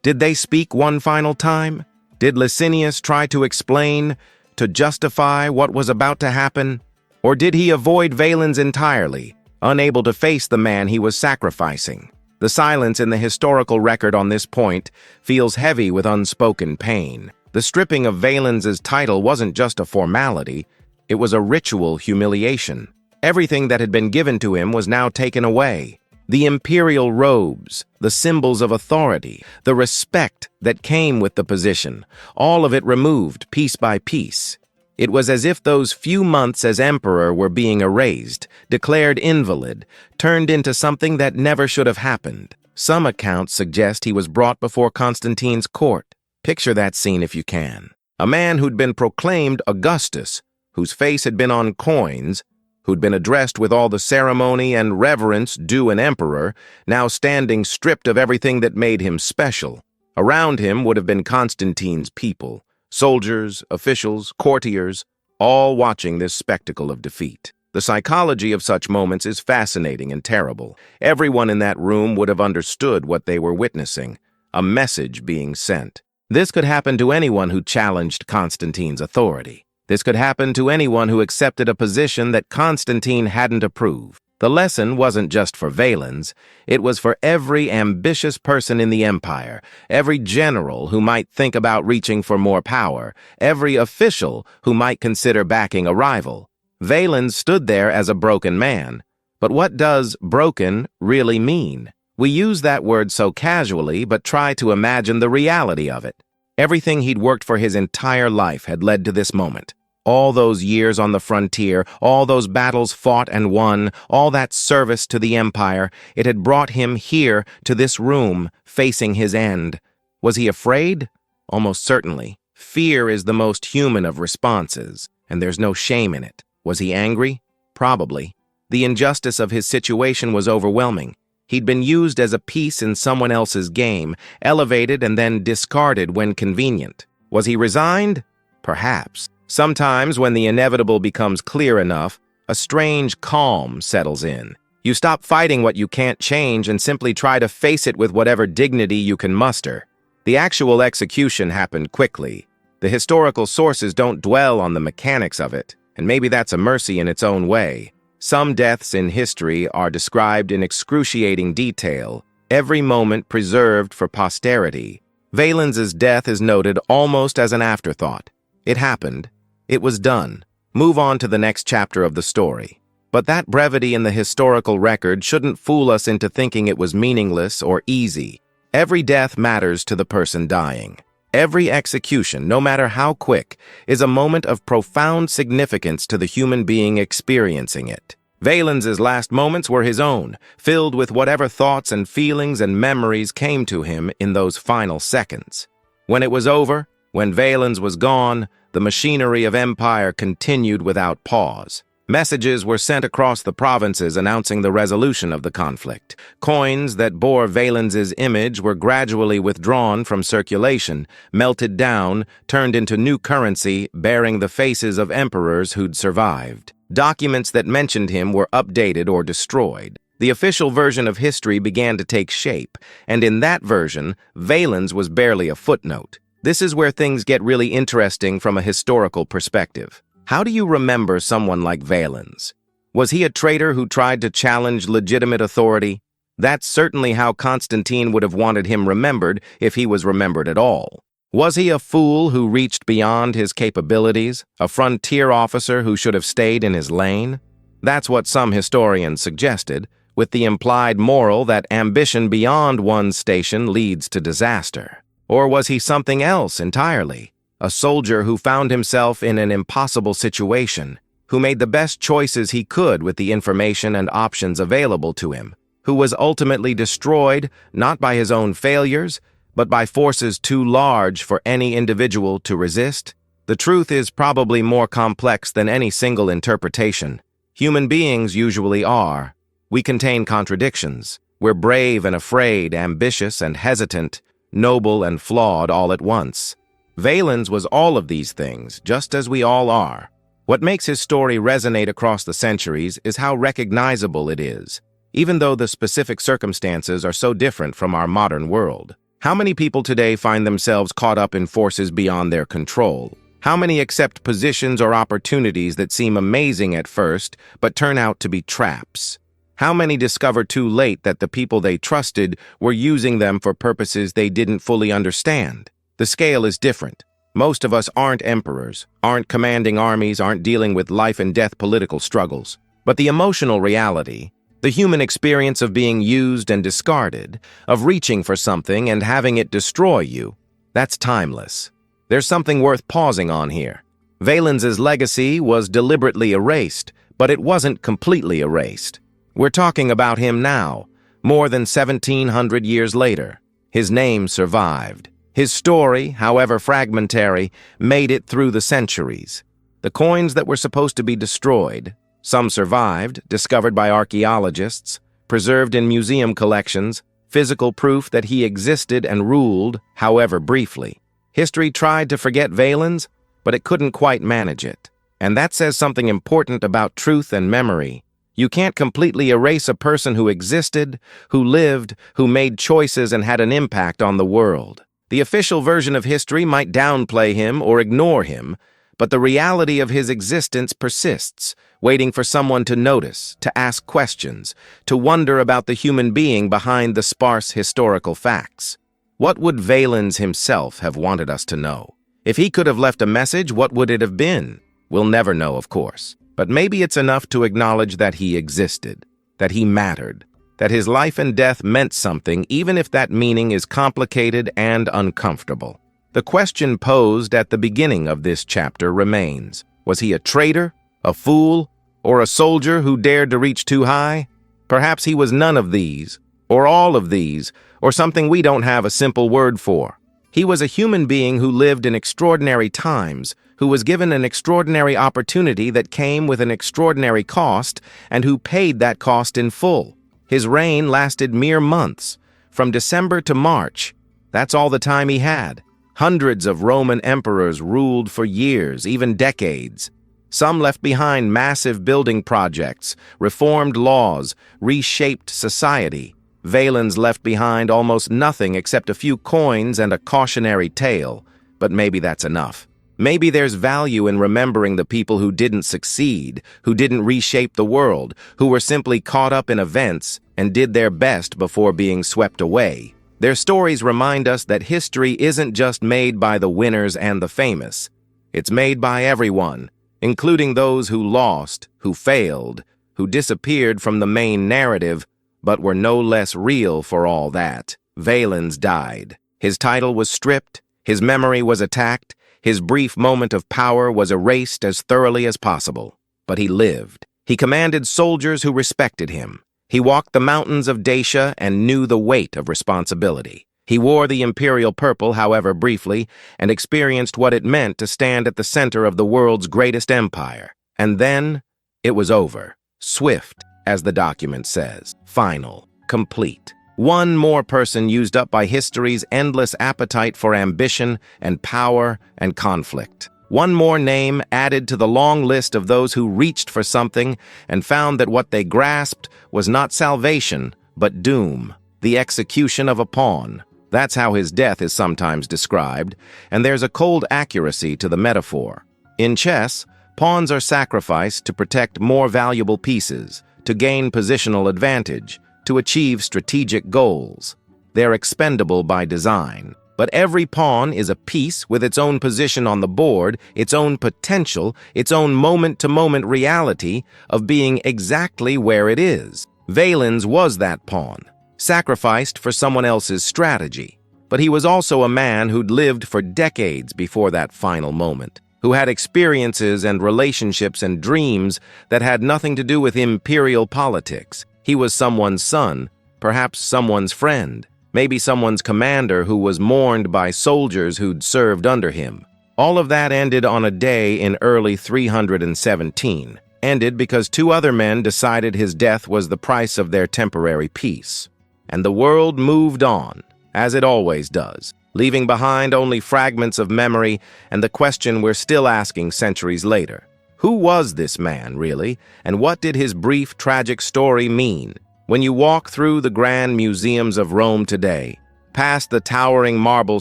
Did they speak one final time? Did Licinius try to explain, to justify what was about to happen? Or did he avoid Valens entirely, unable to face the man he was sacrificing? The silence in the historical record on this point feels heavy with unspoken pain. The stripping of Valens's title wasn't just a formality, it was a ritual humiliation. Everything that had been given to him was now taken away. The imperial robes, the symbols of authority, the respect that came with the position, all of it removed piece by piece. It was as if those few months as emperor were being erased, declared invalid, turned into something that never should have happened. Some accounts suggest he was brought before Constantine's court. Picture that scene if you can. A man who'd been proclaimed Augustus, whose face had been on coins, who'd been addressed with all the ceremony and reverence due an emperor, now standing stripped of everything that made him special. Around him would have been Constantine's people, soldiers, officials, courtiers, all watching this spectacle of defeat. The psychology of such moments is fascinating and terrible. Everyone in that room would have understood what they were witnessing, a message being sent. This could happen to anyone who challenged Constantine's authority. This could happen to anyone who accepted a position that Constantine hadn't approved. The lesson wasn't just for Valens, it was for every ambitious person in the empire, every general who might think about reaching for more power, every official who might consider backing a rival. Valens stood there as a broken man. But what does broken really mean? We use that word so casually, but try to imagine the reality of it. Everything he'd worked for his entire life had led to this moment. All those years on the frontier, all those battles fought and won, all that service to the empire, it had brought him here to this room, facing his end. Was he afraid? Almost certainly. Fear is the most human of responses, and there's no shame in it. Was he angry? Probably. The injustice of his situation was overwhelming. He'd been used as a piece in someone else's game, elevated and then discarded when convenient. Was he resigned? Perhaps. Sometimes, when the inevitable becomes clear enough, a strange calm settles in. You stop fighting what you can't change and simply try to face it with whatever dignity you can muster. The actual execution happened quickly. The historical sources don't dwell on the mechanics of it, and maybe that's a mercy in its own way. Some deaths in history are described in excruciating detail, every moment preserved for posterity. Valens's death is noted almost as an afterthought. It happened. It was done. Move on to the next chapter of the story. But that brevity in the historical record shouldn't fool us into thinking it was meaningless or easy. Every death matters to the person dying. Every execution, no matter how quick, is a moment of profound significance to the human being experiencing it. Valens's last moments were his own, filled with whatever thoughts and feelings and memories came to him in those final seconds. When it was over, when Valens was gone, the machinery of empire continued without pause. Messages were sent across the provinces announcing the resolution of the conflict. Coins that bore Valens's image were gradually withdrawn from circulation, melted down, turned into new currency bearing the faces of emperors who'd survived. Documents that mentioned him were updated or destroyed. The official version of history began to take shape, and in that version, Valens was barely a footnote. This is where things get really interesting from a historical perspective. How do you remember someone like Valens? Was he a traitor who tried to challenge legitimate authority? That's certainly how Constantine would have wanted him remembered if he was remembered at all. Was he a fool who reached beyond his capabilities, a frontier officer who should have stayed in his lane? That's what some historians suggested, with the implied moral that ambition beyond one's station leads to disaster. Or was he something else entirely? A soldier who found himself in an impossible situation, who made the best choices he could with the information and options available to him, who was ultimately destroyed not by his own failures, but by forces too large for any individual to resist? The truth is probably more complex than any single interpretation. Human beings usually are. We contain contradictions. We're brave and afraid, ambitious and hesitant, noble and flawed all at once. Valens was all of these things, just as we all are. What makes his story resonate across the centuries is how recognizable it is, even though the specific circumstances are so different from our modern world. How many people today find themselves caught up in forces beyond their control? How many accept positions or opportunities that seem amazing at first, but turn out to be traps? How many discover too late that the people they trusted were using them for purposes they didn't fully understand? The scale is different. Most of us aren't emperors, aren't commanding armies, aren't dealing with life-and-death political struggles. But the emotional reality, the human experience of being used and discarded, of reaching for something and having it destroy you, that's timeless. There's something worth pausing on here. Valens's legacy was deliberately erased, but it wasn't completely erased. We're talking about him now, more than 1,700 years later. His name survived. His story, however fragmentary, made it through the centuries. The coins that were supposed to be destroyed, some survived, discovered by archaeologists, preserved in museum collections, physical proof that he existed and ruled, however briefly. History tried to forget Valens, but it couldn't quite manage it. And that says something important about truth and memory. You can't completely erase a person who existed, who lived, who made choices and had an impact on the world. The official version of history might downplay him or ignore him, but the reality of his existence persists, waiting for someone to notice, to ask questions, to wonder about the human being behind the sparse historical facts. What would Valens himself have wanted us to know? If he could have left a message, what would it have been? We'll never know, of course. But maybe it's enough to acknowledge that he existed, that he mattered, that his life and death meant something, even if that meaning is complicated and uncomfortable. The question posed at the beginning of this chapter remains. Was he a traitor, a fool, or a soldier who dared to reach too high? Perhaps he was none of these, or all of these, or something we don't have a simple word for. He was a human being who lived in extraordinary times, who was given an extraordinary opportunity that came with an extraordinary cost, and who paid that cost in full. His reign lasted mere months, from December to March. That's all the time he had. Hundreds of Roman emperors ruled for years, even decades. Some left behind massive building projects, reformed laws, reshaped society. Valens left behind almost nothing except a few coins and a cautionary tale, but maybe that's enough. Maybe there's value in remembering the people who didn't succeed, who didn't reshape the world, who were simply caught up in events and did their best before being swept away. Their stories remind us that history isn't just made by the winners and the famous. It's made by everyone, including those who lost, who failed, who disappeared from the main narrative, but were no less real for all that. Valens died. His title was stripped, his memory was attacked, his brief moment of power was erased as thoroughly as possible. But he lived. He commanded soldiers who respected him. He walked the mountains of Dacia and knew the weight of responsibility. He wore the imperial purple, however briefly, and experienced what it meant to stand at the center of the world's greatest empire. And then, it was over. Swift, as the document says. Final. Complete. One more person used up by history's endless appetite for ambition and power and conflict. One more name added to the long list of those who reached for something and found that what they grasped was not salvation, but doom, the execution of a pawn. That's how his death is sometimes described, and there's a cold accuracy to the metaphor. In chess, pawns are sacrificed to protect more valuable pieces, to gain positional advantage, to achieve strategic goals. They're expendable by design. But every pawn is a piece with its own position on the board, its own potential, its own moment-to-moment reality of being exactly where it is. Valens was that pawn, sacrificed for someone else's strategy. But he was also a man who'd lived for decades before that final moment, who had experiences and relationships and dreams that had nothing to do with imperial politics. He was someone's son, perhaps someone's friend, maybe someone's commander who was mourned by soldiers who'd served under him. All of that ended on a day in early 317. Ended because two other men decided his death was the price of their temporary peace. And the world moved on, as it always does, leaving behind only fragments of memory and the question we're still asking centuries later. Who was this man, really, and what did his brief, tragic story mean? When you walk through the grand museums of Rome today, past the towering marble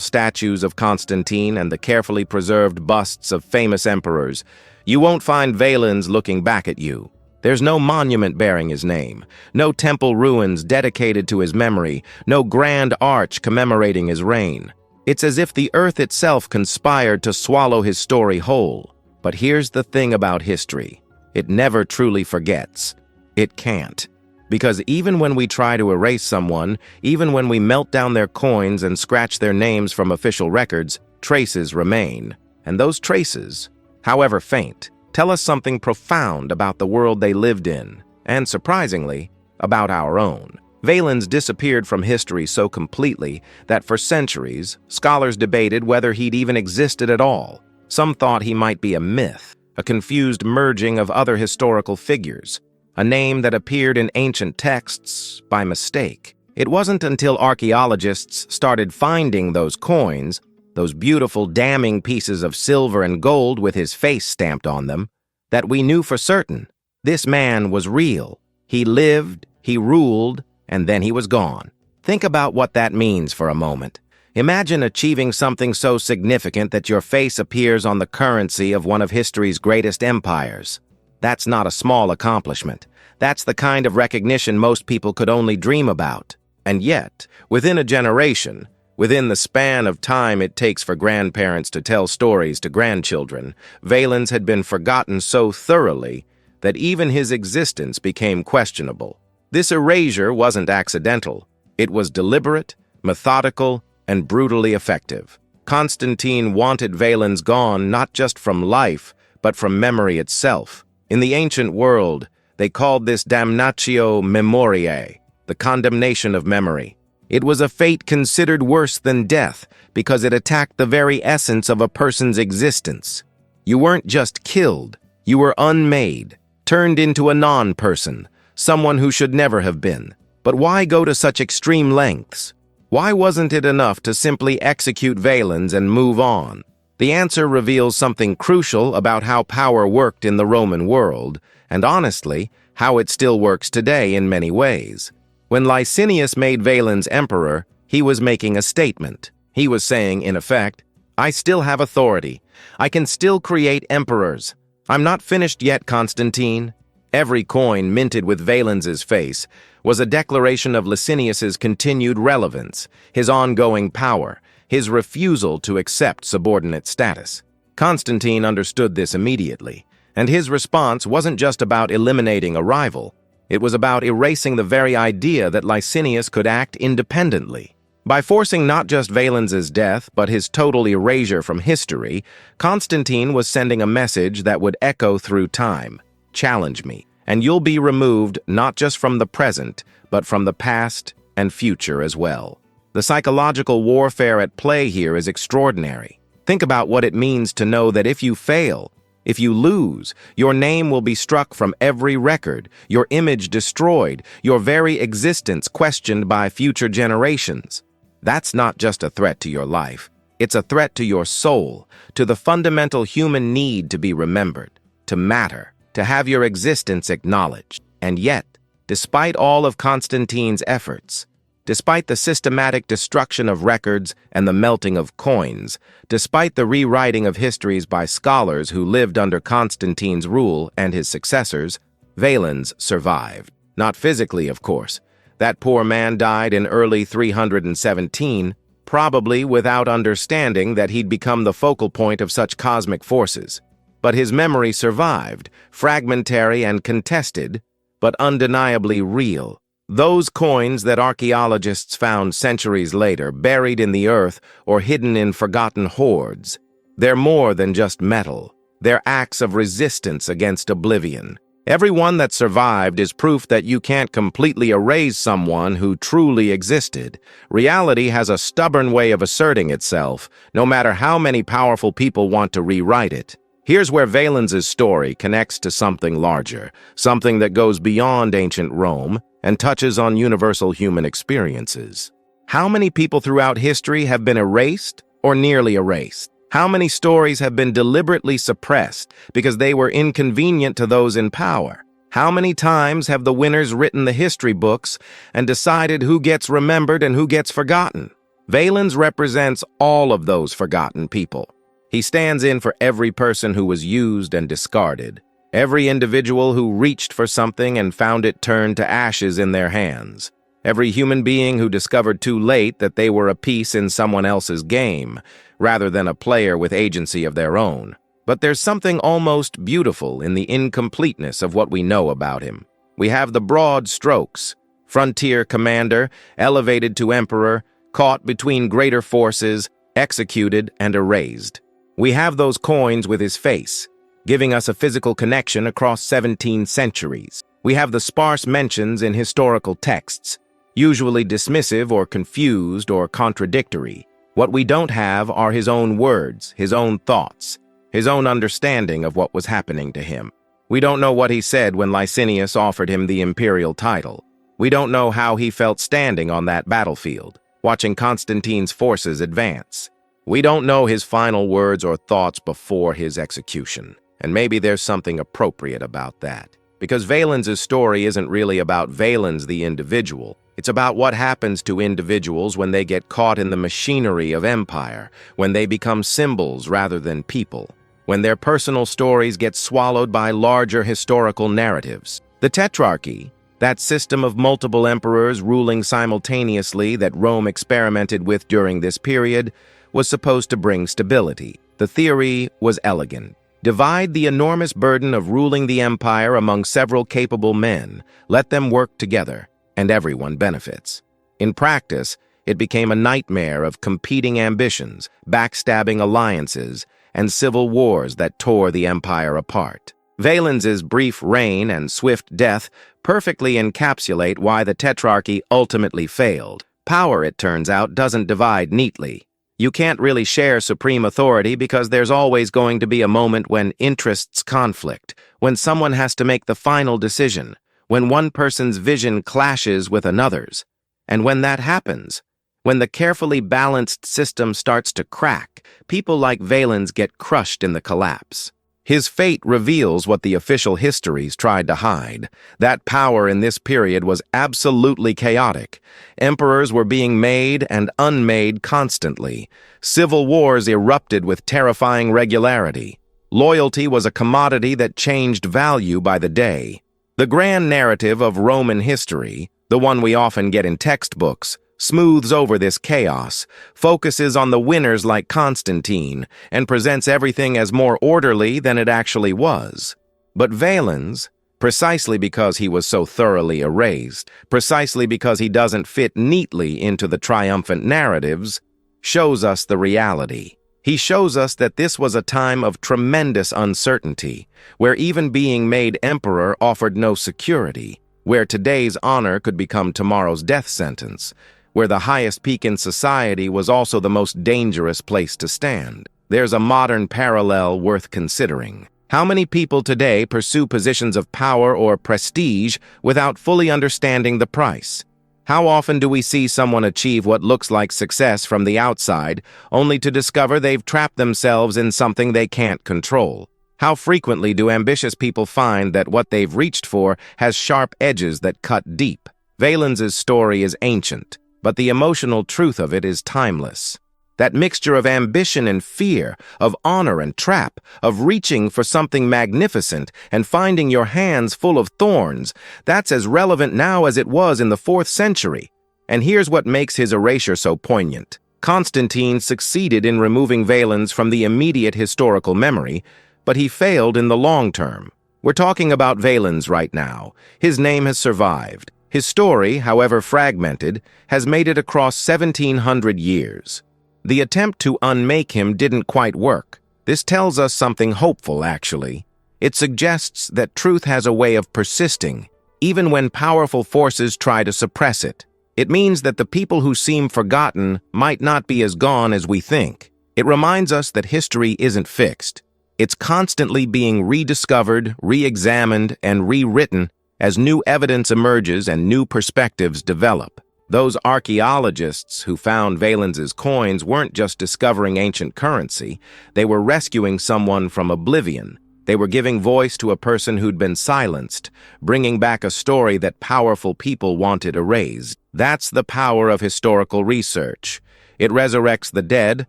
statues of Constantine and the carefully preserved busts of famous emperors, you won't find Valens looking back at you. There's no monument bearing his name, no temple ruins dedicated to his memory, no grand arch commemorating his reign. It's as if the earth itself conspired to swallow his story whole. But here's the thing about history. It never truly forgets. It can't. Because even when we try to erase someone, even when we melt down their coins and scratch their names from official records, traces remain. And those traces, however faint, tell us something profound about the world they lived in, and surprisingly, about our own. Valens disappeared from history so completely that for centuries, scholars debated whether he'd even existed at all. Some thought he might be a myth, a confused merging of other historical figures, a name that appeared in ancient texts by mistake. It wasn't until archaeologists started finding those coins, those beautiful damning pieces of silver and gold with his face stamped on them, that we knew for certain this man was real. He lived, he ruled, and then he was gone. Think about what that means for a moment. Imagine achieving something so significant that your face appears on the currency of one of history's greatest empires. That's not a small accomplishment. That's the kind of recognition most people could only dream about. And yet, within a generation, within the span of time it takes for grandparents to tell stories to grandchildren, Valens had been forgotten so thoroughly that even his existence became questionable. This erasure wasn't accidental. It was deliberate, methodical, and brutally effective. Constantine wanted Valens gone not just from life, but from memory itself. In the ancient world, they called this damnatio memoriae, the condemnation of memory. It was a fate considered worse than death because it attacked the very essence of a person's existence. You weren't just killed, you were unmade, turned into a non-person, someone who should never have been. But why go to such extreme lengths? Why wasn't it enough to simply execute Valens and move on? The answer reveals something crucial about how power worked in the Roman world, and honestly, how it still works today in many ways. When Licinius made Valens emperor, he was making a statement. He was saying, in effect, I still have authority. I can still create emperors. I'm not finished yet, Constantine. Every coin minted with Valens's face was a declaration of Licinius's continued relevance, his ongoing power, his refusal to accept subordinate status. Constantine understood this immediately, and his response wasn't just about eliminating a rival. It was about erasing the very idea that Licinius could act independently. By forcing not just Valens's death, but his total erasure from history, Constantine was sending a message that would echo through time. Challenge me, and you'll be removed not just from the present, but from the past and future as well. The psychological warfare at play here is extraordinary. Think about what it means to know that if you fail, if you lose, your name will be struck from every record, your image destroyed, your very existence questioned by future generations. That's not just a threat to your life. It's a threat to your soul, to the fundamental human need to be remembered, to matter, to have your existence acknowledged. And yet, despite all of Constantine's efforts, despite the systematic destruction of records and the melting of coins, despite the rewriting of histories by scholars who lived under Constantine's rule and his successors, Valens survived. Not physically, of course. That poor man died in early 317, probably without understanding that he'd become the focal point of such cosmic forces. But his memory survived, fragmentary and contested, but undeniably real. Those coins that archaeologists found centuries later, buried in the earth or hidden in forgotten hoards, they're more than just metal. They're acts of resistance against oblivion. Every one that survived is proof that you can't completely erase someone who truly existed. Reality has a stubborn way of asserting itself, no matter how many powerful people want to rewrite it. Here's where Valens's story connects to something larger, something that goes beyond ancient Rome and touches on universal human experiences. How many people throughout history have been erased or nearly erased? How many stories have been deliberately suppressed because they were inconvenient to those in power? How many times have the winners written the history books and decided who gets remembered and who gets forgotten? Valens represents all of those forgotten people. He stands in for every person who was used and discarded, every individual who reached for something and found it turned to ashes in their hands. Every human being who discovered too late that they were a piece in someone else's game, rather than a player with agency of their own. But there's something almost beautiful in the incompleteness of what we know about him. We have the broad strokes: frontier commander, elevated to emperor, caught between greater forces, executed and erased. We have those coins with his face, giving us a physical connection across 17 centuries. We have the sparse mentions in historical texts, usually dismissive or confused or contradictory. What we don't have are his own words, his own thoughts, his own understanding of what was happening to him. We don't know what he said when Licinius offered him the imperial title. We don't know how he felt standing on that battlefield, watching Constantine's forces advance. We don't know his final words or thoughts before his execution, and maybe there's something appropriate about that. Because Valens' story isn't really about Valens the individual. It's about what happens to individuals when they get caught in the machinery of empire, when they become symbols rather than people, when their personal stories get swallowed by larger historical narratives. The Tetrarchy, that system of multiple emperors ruling simultaneously that Rome experimented with during this period, was supposed to bring stability. The theory was elegant. Divide the enormous burden of ruling the empire among several capable men, let them work together, and everyone benefits. In practice, it became a nightmare of competing ambitions, backstabbing alliances, and civil wars that tore the empire apart. Valens' brief reign and swift death perfectly encapsulate why the Tetrarchy ultimately failed. Power, it turns out, doesn't divide neatly. You can't really share supreme authority because there's always going to be a moment when interests conflict, when someone has to make the final decision, when one person's vision clashes with another's. And when that happens, when the carefully balanced system starts to crack, people like Valens get crushed in the collapse. His fate reveals what the official histories tried to hide. That power in this period was absolutely chaotic. Emperors were being made and unmade constantly. Civil wars erupted with terrifying regularity. Loyalty was a commodity that changed value by the day. The grand narrative of Roman history, the one we often get in textbooks, smooths over this chaos, focuses on the winners like Constantine, and presents everything as more orderly than it actually was. But Valens, precisely because he was so thoroughly erased, precisely because he doesn't fit neatly into the triumphant narratives, shows us the reality. He shows us that this was a time of tremendous uncertainty, where even being made emperor offered no security, where today's honor could become tomorrow's death sentence, where the highest peak in society was also the most dangerous place to stand. There's a modern parallel worth considering. How many people today pursue positions of power or prestige without fully understanding the price? How often do we see someone achieve what looks like success from the outside, only to discover they've trapped themselves in something they can't control? How frequently do ambitious people find that what they've reached for has sharp edges that cut deep? Valens' story is ancient, but the emotional truth of it is timeless. That mixture of ambition and fear, of honor and trap, of reaching for something magnificent and finding your hands full of thorns, that's as relevant now as it was in the 4th century. And here's what makes his erasure so poignant. Constantine succeeded in removing Valens from the immediate historical memory, but he failed in the long term. We're talking about Valens right now. His name has survived. His story, however fragmented, has made it across 1,700 years. The attempt to unmake him didn't quite work. This tells us something hopeful, actually. It suggests that truth has a way of persisting, even when powerful forces try to suppress it. It means that the people who seem forgotten might not be as gone as we think. It reminds us that history isn't fixed. It's constantly being rediscovered, re-examined, and rewritten as new evidence emerges and new perspectives develop. Those archaeologists who found Valens' coins weren't just discovering ancient currency, they were rescuing someone from oblivion. They were giving voice to a person who'd been silenced, bringing back a story that powerful people wanted erased. That's the power of historical research. It resurrects the dead,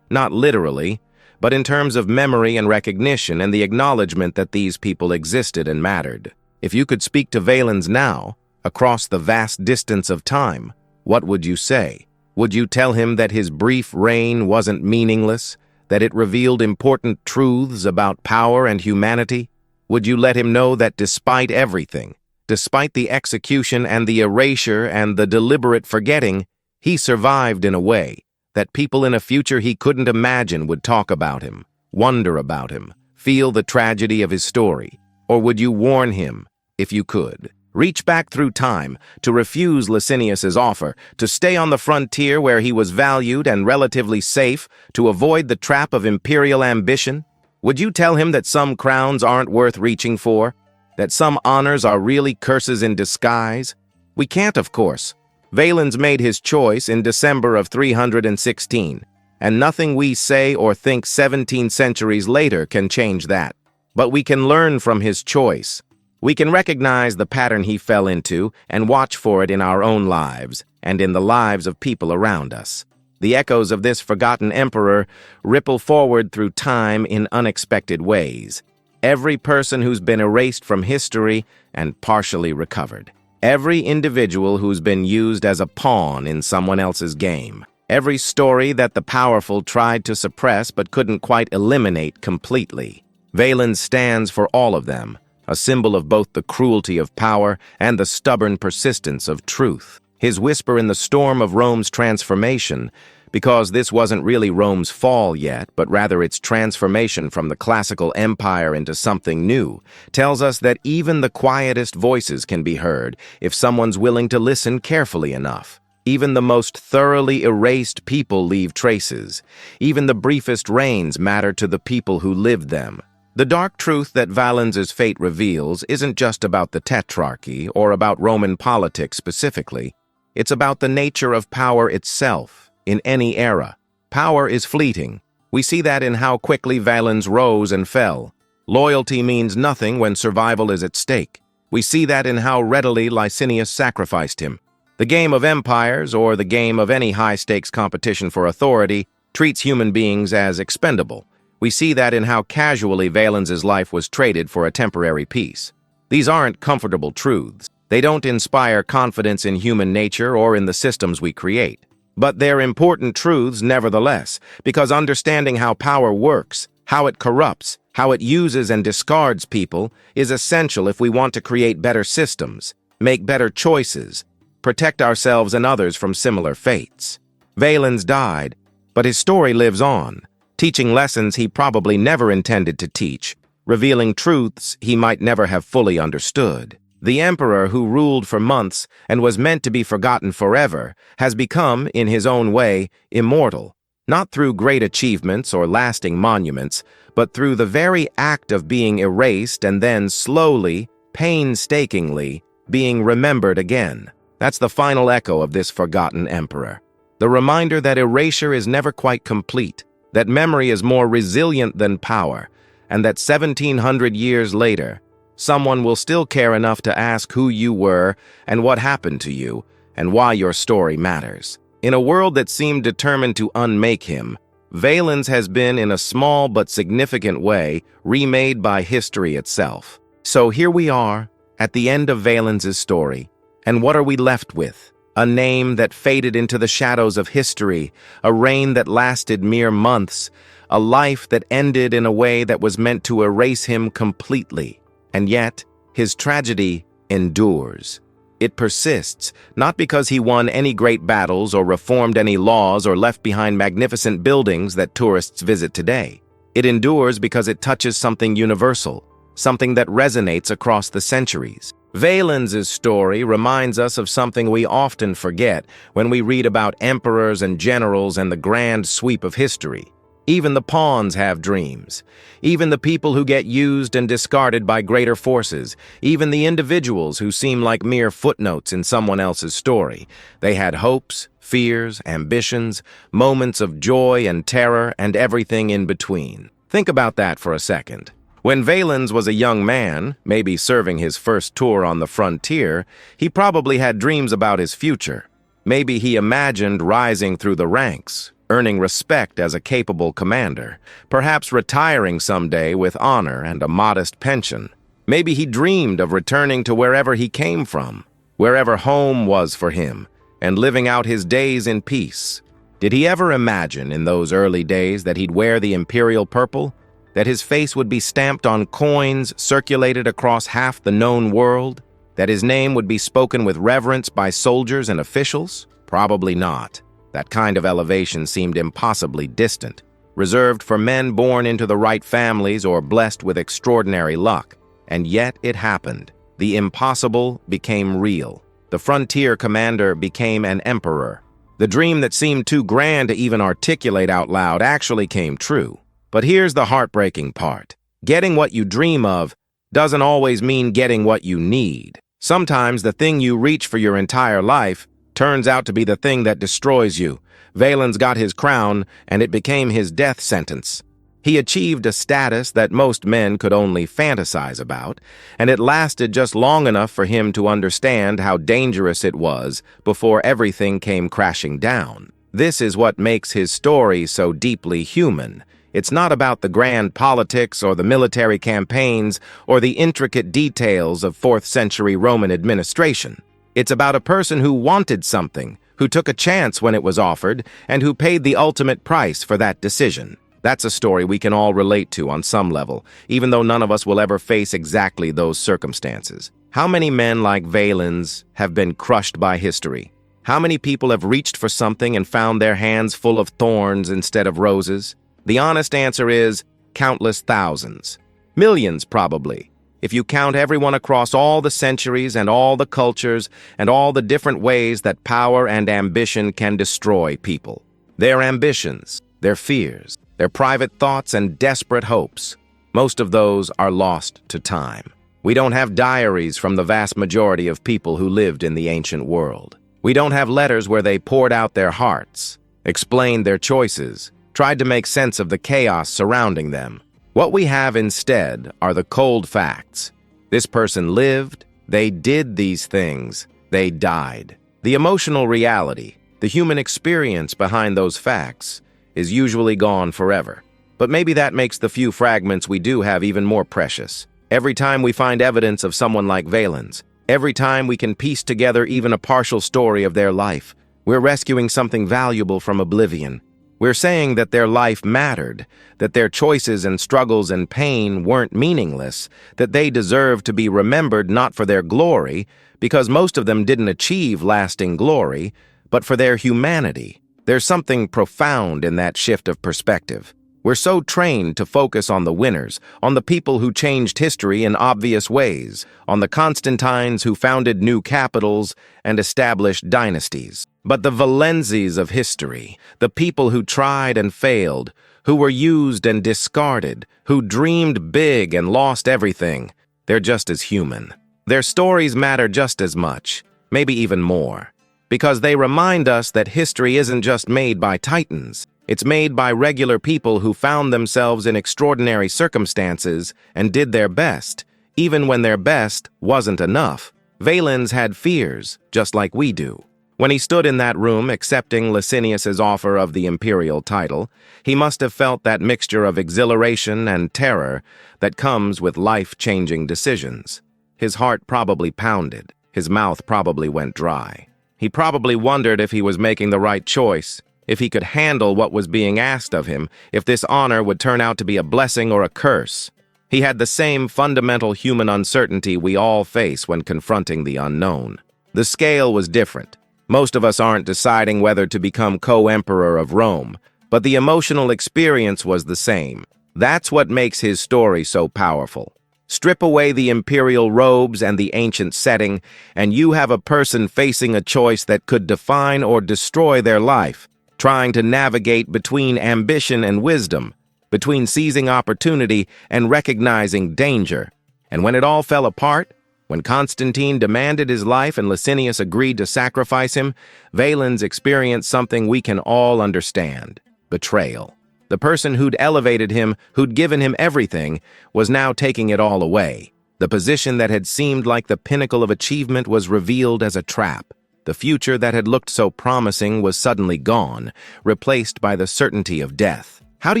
not literally, but in terms of memory and recognition and the acknowledgement that these people existed and mattered. If you could speak to Valens now, across the vast distance of time, what would you say? Would you tell him that his brief reign wasn't meaningless, that it revealed important truths about power and humanity? Would you let him know that despite everything, despite the execution and the erasure and the deliberate forgetting, he survived in a way that people in a future he couldn't imagine would talk about him, wonder about him, feel the tragedy of his story? Or would you warn him, if you could, reach back through time to refuse Licinius's offer, to stay on the frontier where he was valued and relatively safe, to avoid the trap of imperial ambition? Would you tell him that some crowns aren't worth reaching for, that some honors are really curses in disguise? We can't, of course. Valens made his choice in December of 316, and nothing we say or think 17 centuries later can change that. But we can learn from his choice. We can recognize the pattern he fell into and watch for it in our own lives and in the lives of people around us. The echoes of this forgotten emperor ripple forward through time in unexpected ways. Every person who's been erased from history and partially recovered. Every individual who's been used as a pawn in someone else's game. Every story that the powerful tried to suppress but couldn't quite eliminate completely. Valens stands for all of them, a symbol of both the cruelty of power and the stubborn persistence of truth. His whisper in the storm of Rome's transformation, because this wasn't really Rome's fall yet, but rather its transformation from the classical empire into something new, tells us that even the quietest voices can be heard if someone's willing to listen carefully enough. Even the most thoroughly erased people leave traces. Even the briefest reigns matter to the people who lived them. The dark truth that Valens's fate reveals isn't just about the Tetrarchy or about Roman politics specifically. It's about the nature of power itself, in any era. Power is fleeting. We see that in how quickly Valens rose and fell. Loyalty means nothing when survival is at stake. We see that in how readily Licinius sacrificed him. The game of empires, or the game of any high-stakes competition for authority, treats human beings as expendable. We see that in how casually Valens's life was traded for a temporary peace. These aren't comfortable truths. They don't inspire confidence in human nature or in the systems we create. But they're important truths nevertheless, because understanding how power works, how it corrupts, how it uses and discards people, is essential if we want to create better systems, make better choices, protect ourselves and others from similar fates. Valens died, but his story lives on, teaching lessons he probably never intended to teach, revealing truths he might never have fully understood. The emperor who ruled for months and was meant to be forgotten forever has become, in his own way, immortal, not through great achievements or lasting monuments, but through the very act of being erased and then slowly, painstakingly, being remembered again. That's the final echo of this forgotten emperor. The reminder that erasure is never quite complete, that memory is more resilient than power, and that 1700 years later, someone will still care enough to ask who you were and what happened to you and why your story matters. In a world that seemed determined to unmake him, Valens has been, in a small but significant way, remade by history itself. So here we are, at the end of Valens's story, and what are we left with? A name that faded into the shadows of history, a reign that lasted mere months, a life that ended in a way that was meant to erase him completely. And yet, his tragedy endures. It persists, not because he won any great battles or reformed any laws or left behind magnificent buildings that tourists visit today. It endures because it touches something universal, something that resonates across the centuries. Valens's story reminds us of something we often forget when we read about emperors and generals and the grand sweep of history. Even the pawns have dreams. Even the people who get used and discarded by greater forces. Even the individuals who seem like mere footnotes in someone else's story. They had hopes, fears, ambitions, moments of joy and terror, and everything in between. Think about that for a second. When Valens was a young man, maybe serving his first tour on the frontier, he probably had dreams about his future. Maybe he imagined rising through the ranks, earning respect as a capable commander, perhaps retiring someday with honor and a modest pension. Maybe he dreamed of returning to wherever he came from, wherever home was for him, and living out his days in peace. Did he ever imagine in those early days that he'd wear the imperial purple? That his face would be stamped on coins circulated across half the known world? That his name would be spoken with reverence by soldiers and officials? Probably not. That kind of elevation seemed impossibly distant, reserved for men born into the right families or blessed with extraordinary luck. And yet it happened. The impossible became real. The frontier commander became an emperor. The dream that seemed too grand to even articulate out loud actually came true. But here's the heartbreaking part. Getting what you dream of doesn't always mean getting what you need. Sometimes the thing you reach for your entire life turns out to be the thing that destroys you. Valens got his crown, and it became his death sentence. He achieved a status that most men could only fantasize about, and it lasted just long enough for him to understand how dangerous it was before everything came crashing down. This is what makes his story so deeply human. It's not about the grand politics or the military campaigns or the intricate details of 4th century Roman administration. It's about a person who wanted something, who took a chance when it was offered, and who paid the ultimate price for that decision. That's a story we can all relate to on some level, even though none of us will ever face exactly those circumstances. How many men like Valens have been crushed by history? How many people have reached for something and found their hands full of thorns instead of roses? The honest answer is countless thousands. Millions, probably. If you count everyone across all the centuries and all the cultures and all the different ways that power and ambition can destroy people. Their ambitions, their fears, their private thoughts and desperate hopes. Most of those are lost to time. We don't have diaries from the vast majority of people who lived in the ancient world. We don't have letters where they poured out their hearts, explained their choices, tried to make sense of the chaos surrounding them. What we have instead are the cold facts. This person lived, they did these things, they died. The emotional reality, the human experience behind those facts, is usually gone forever. But maybe that makes the few fragments we do have even more precious. Every time we find evidence of someone like Valens, every time we can piece together even a partial story of their life, we're rescuing something valuable from oblivion. We're saying that their life mattered, that their choices and struggles and pain weren't meaningless, that they deserve to be remembered not for their glory, because most of them didn't achieve lasting glory, but for their humanity. There's something profound in that shift of perspective. We're so trained to focus on the winners, on the people who changed history in obvious ways, on the Constantines who founded new capitals and established dynasties. But the Valenses of history, the people who tried and failed, who were used and discarded, who dreamed big and lost everything, they're just as human. Their stories matter just as much, maybe even more, because they remind us that history isn't just made by titans. It's made by regular people who found themselves in extraordinary circumstances and did their best, even when their best wasn't enough. Valens had fears, just like we do. When he stood in that room accepting Licinius's offer of the imperial title, he must have felt that mixture of exhilaration and terror that comes with life-changing decisions. His heart probably pounded. His mouth probably went dry. He probably wondered if he was making the right choice, if he could handle what was being asked of him, if this honor would turn out to be a blessing or a curse. He had the same fundamental human uncertainty we all face when confronting the unknown. The scale was different. Most of us aren't deciding whether to become co-emperor of Rome, but the emotional experience was the same. That's what makes his story so powerful. Strip away the imperial robes and the ancient setting, and you have a person facing a choice that could define or destroy their life, trying to navigate between ambition and wisdom, between seizing opportunity and recognizing danger. And when it all fell apart, when Constantine demanded his life and Licinius agreed to sacrifice him, Valens experienced something we can all understand: betrayal. The person who'd elevated him, who'd given him everything, was now taking it all away. The position that had seemed like the pinnacle of achievement was revealed as a trap. The future that had looked so promising was suddenly gone, replaced by the certainty of death. How do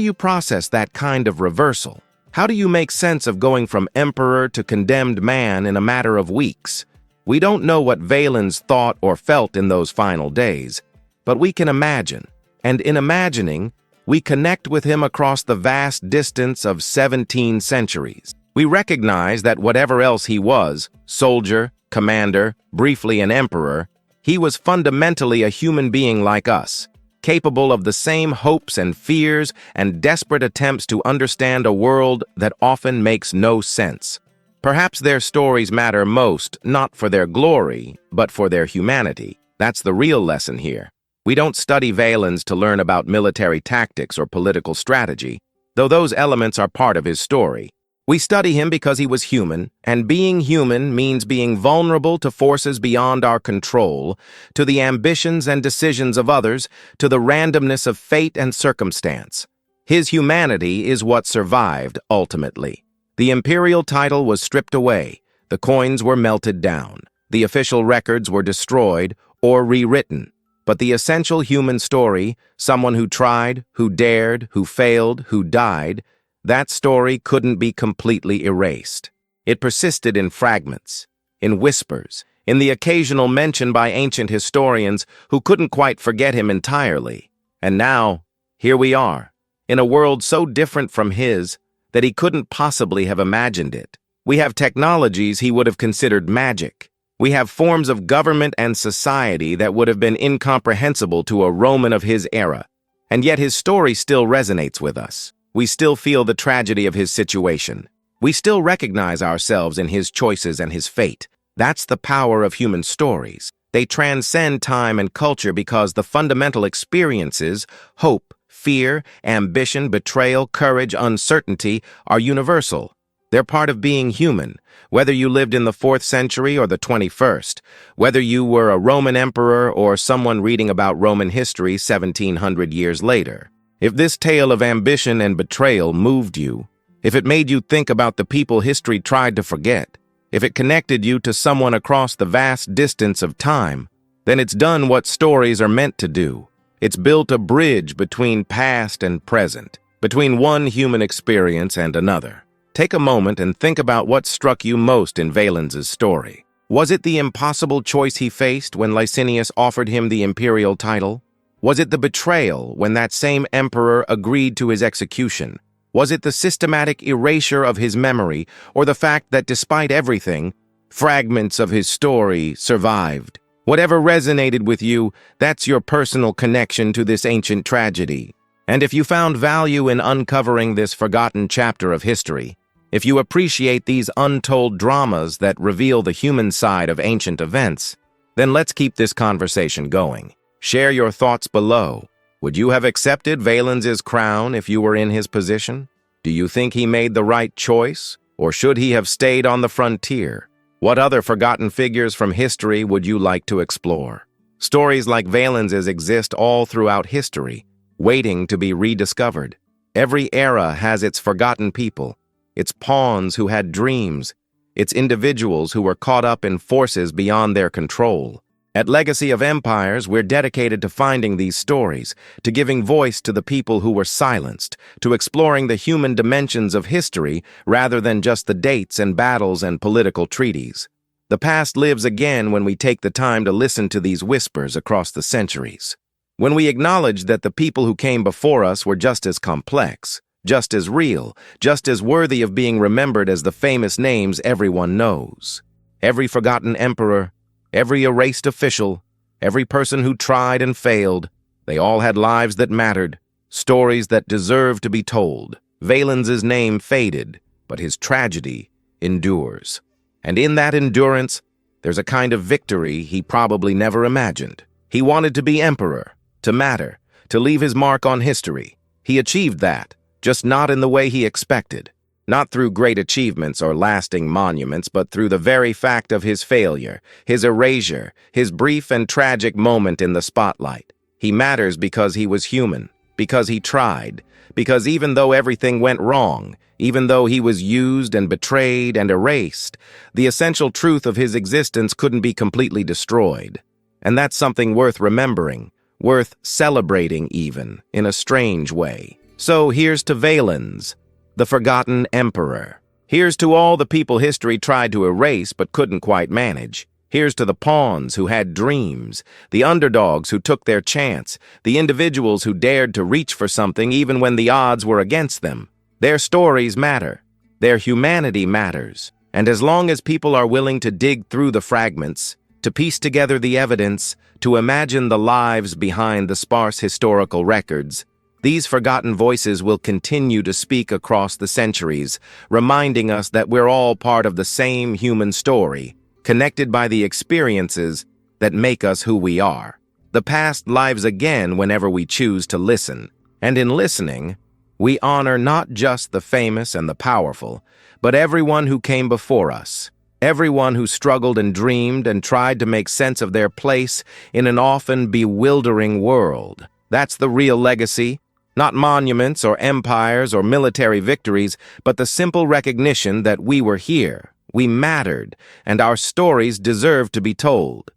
you process that kind of reversal? How do you make sense of going from emperor to condemned man in a matter of weeks? We don't know what Valens thought or felt in those final days, but we can imagine, and in imagining, we connect with him across the vast distance of 17 centuries. We recognize that whatever else he was, soldier, commander, briefly an emperor, he was fundamentally a human being like us, capable of the same hopes and fears and desperate attempts to understand a world that often makes no sense. Perhaps their stories matter most, not for their glory, but for their humanity. That's the real lesson here. We don't study Valens to learn about military tactics or political strategy, though those elements are part of his story. We study him because he was human, and being human means being vulnerable to forces beyond our control, to the ambitions and decisions of others, to the randomness of fate and circumstance. His humanity is what survived, ultimately. The imperial title was stripped away, the coins were melted down, the official records were destroyed or rewritten. But the essential human story, someone who tried, who dared, who failed, who died, that story couldn't be completely erased. It persisted in fragments, in whispers, in the occasional mention by ancient historians who couldn't quite forget him entirely. And now, here we are, in a world so different from his that he couldn't possibly have imagined it. We have technologies he would have considered magic. We have forms of government and society that would have been incomprehensible to a Roman of his era. And yet his story still resonates with us. We still feel the tragedy of his situation. We still recognize ourselves in his choices and his fate. That's the power of human stories. They transcend time and culture because the fundamental experiences, hope, fear, ambition, betrayal, courage, uncertainty, are universal. They're part of being human, whether you lived in the 4th century or the 21st, whether you were a Roman emperor or someone reading about Roman history 1700 years later. If this tale of ambition and betrayal moved you, if it made you think about the people history tried to forget, if it connected you to someone across the vast distance of time, then it's done what stories are meant to do. It's built a bridge between past and present, between one human experience and another. Take a moment and think about what struck you most in Valens's story. Was it the impossible choice he faced when Licinius offered him the imperial title? Was it the betrayal when that same emperor agreed to his execution? Was it the systematic erasure of his memory, or the fact that despite everything, fragments of his story survived? Whatever resonated with you, that's your personal connection to this ancient tragedy. And if you found value in uncovering this forgotten chapter of history, if you appreciate these untold dramas that reveal the human side of ancient events, then let's keep this conversation going. Share your thoughts below. Would you have accepted Valens's crown if you were in his position? Do you think he made the right choice, or should he have stayed on the frontier? What other forgotten figures from history would you like to explore? Stories like Valens's exist all throughout history, waiting to be rediscovered. Every era has its forgotten people, its pawns who had dreams, its individuals who were caught up in forces beyond their control. At Legacy of Empires, we're dedicated to finding these stories, to giving voice to the people who were silenced, to exploring the human dimensions of history rather than just the dates and battles and political treaties. The past lives again when we take the time to listen to these whispers across the centuries. When we acknowledge that the people who came before us were just as complex, just as real, just as worthy of being remembered as the famous names everyone knows. Every forgotten emperor, every erased official, every person who tried and failed, they all had lives that mattered, stories that deserved to be told. Valens's name faded, but his tragedy endures. And in that endurance, there's a kind of victory he probably never imagined. He wanted to be emperor, to matter, to leave his mark on history. He achieved that, just not in the way he expected. Not through great achievements or lasting monuments, but through the very fact of his failure, his erasure, his brief and tragic moment in the spotlight. He matters because he was human, because he tried, because even though everything went wrong, even though he was used and betrayed and erased, the essential truth of his existence couldn't be completely destroyed. And that's something worth remembering, worth celebrating even, in a strange way. So here's to Valens, the forgotten emperor. Here's to all the people history tried to erase but couldn't quite manage. Here's to the pawns who had dreams, the underdogs who took their chance, the individuals who dared to reach for something even when the odds were against them. Their stories matter. Their humanity matters. And as long as people are willing to dig through the fragments, to piece together the evidence, to imagine the lives behind the sparse historical records, these forgotten voices will continue to speak across the centuries, reminding us that we're all part of the same human story, connected by the experiences that make us who we are. The past lives again whenever we choose to listen, and in listening, we honor not just the famous and the powerful, but everyone who came before us, everyone who struggled and dreamed and tried to make sense of their place in an often bewildering world. That's the real legacy, not monuments or empires or military victories, but the simple recognition that we were here. We mattered, and our stories deserve to be told.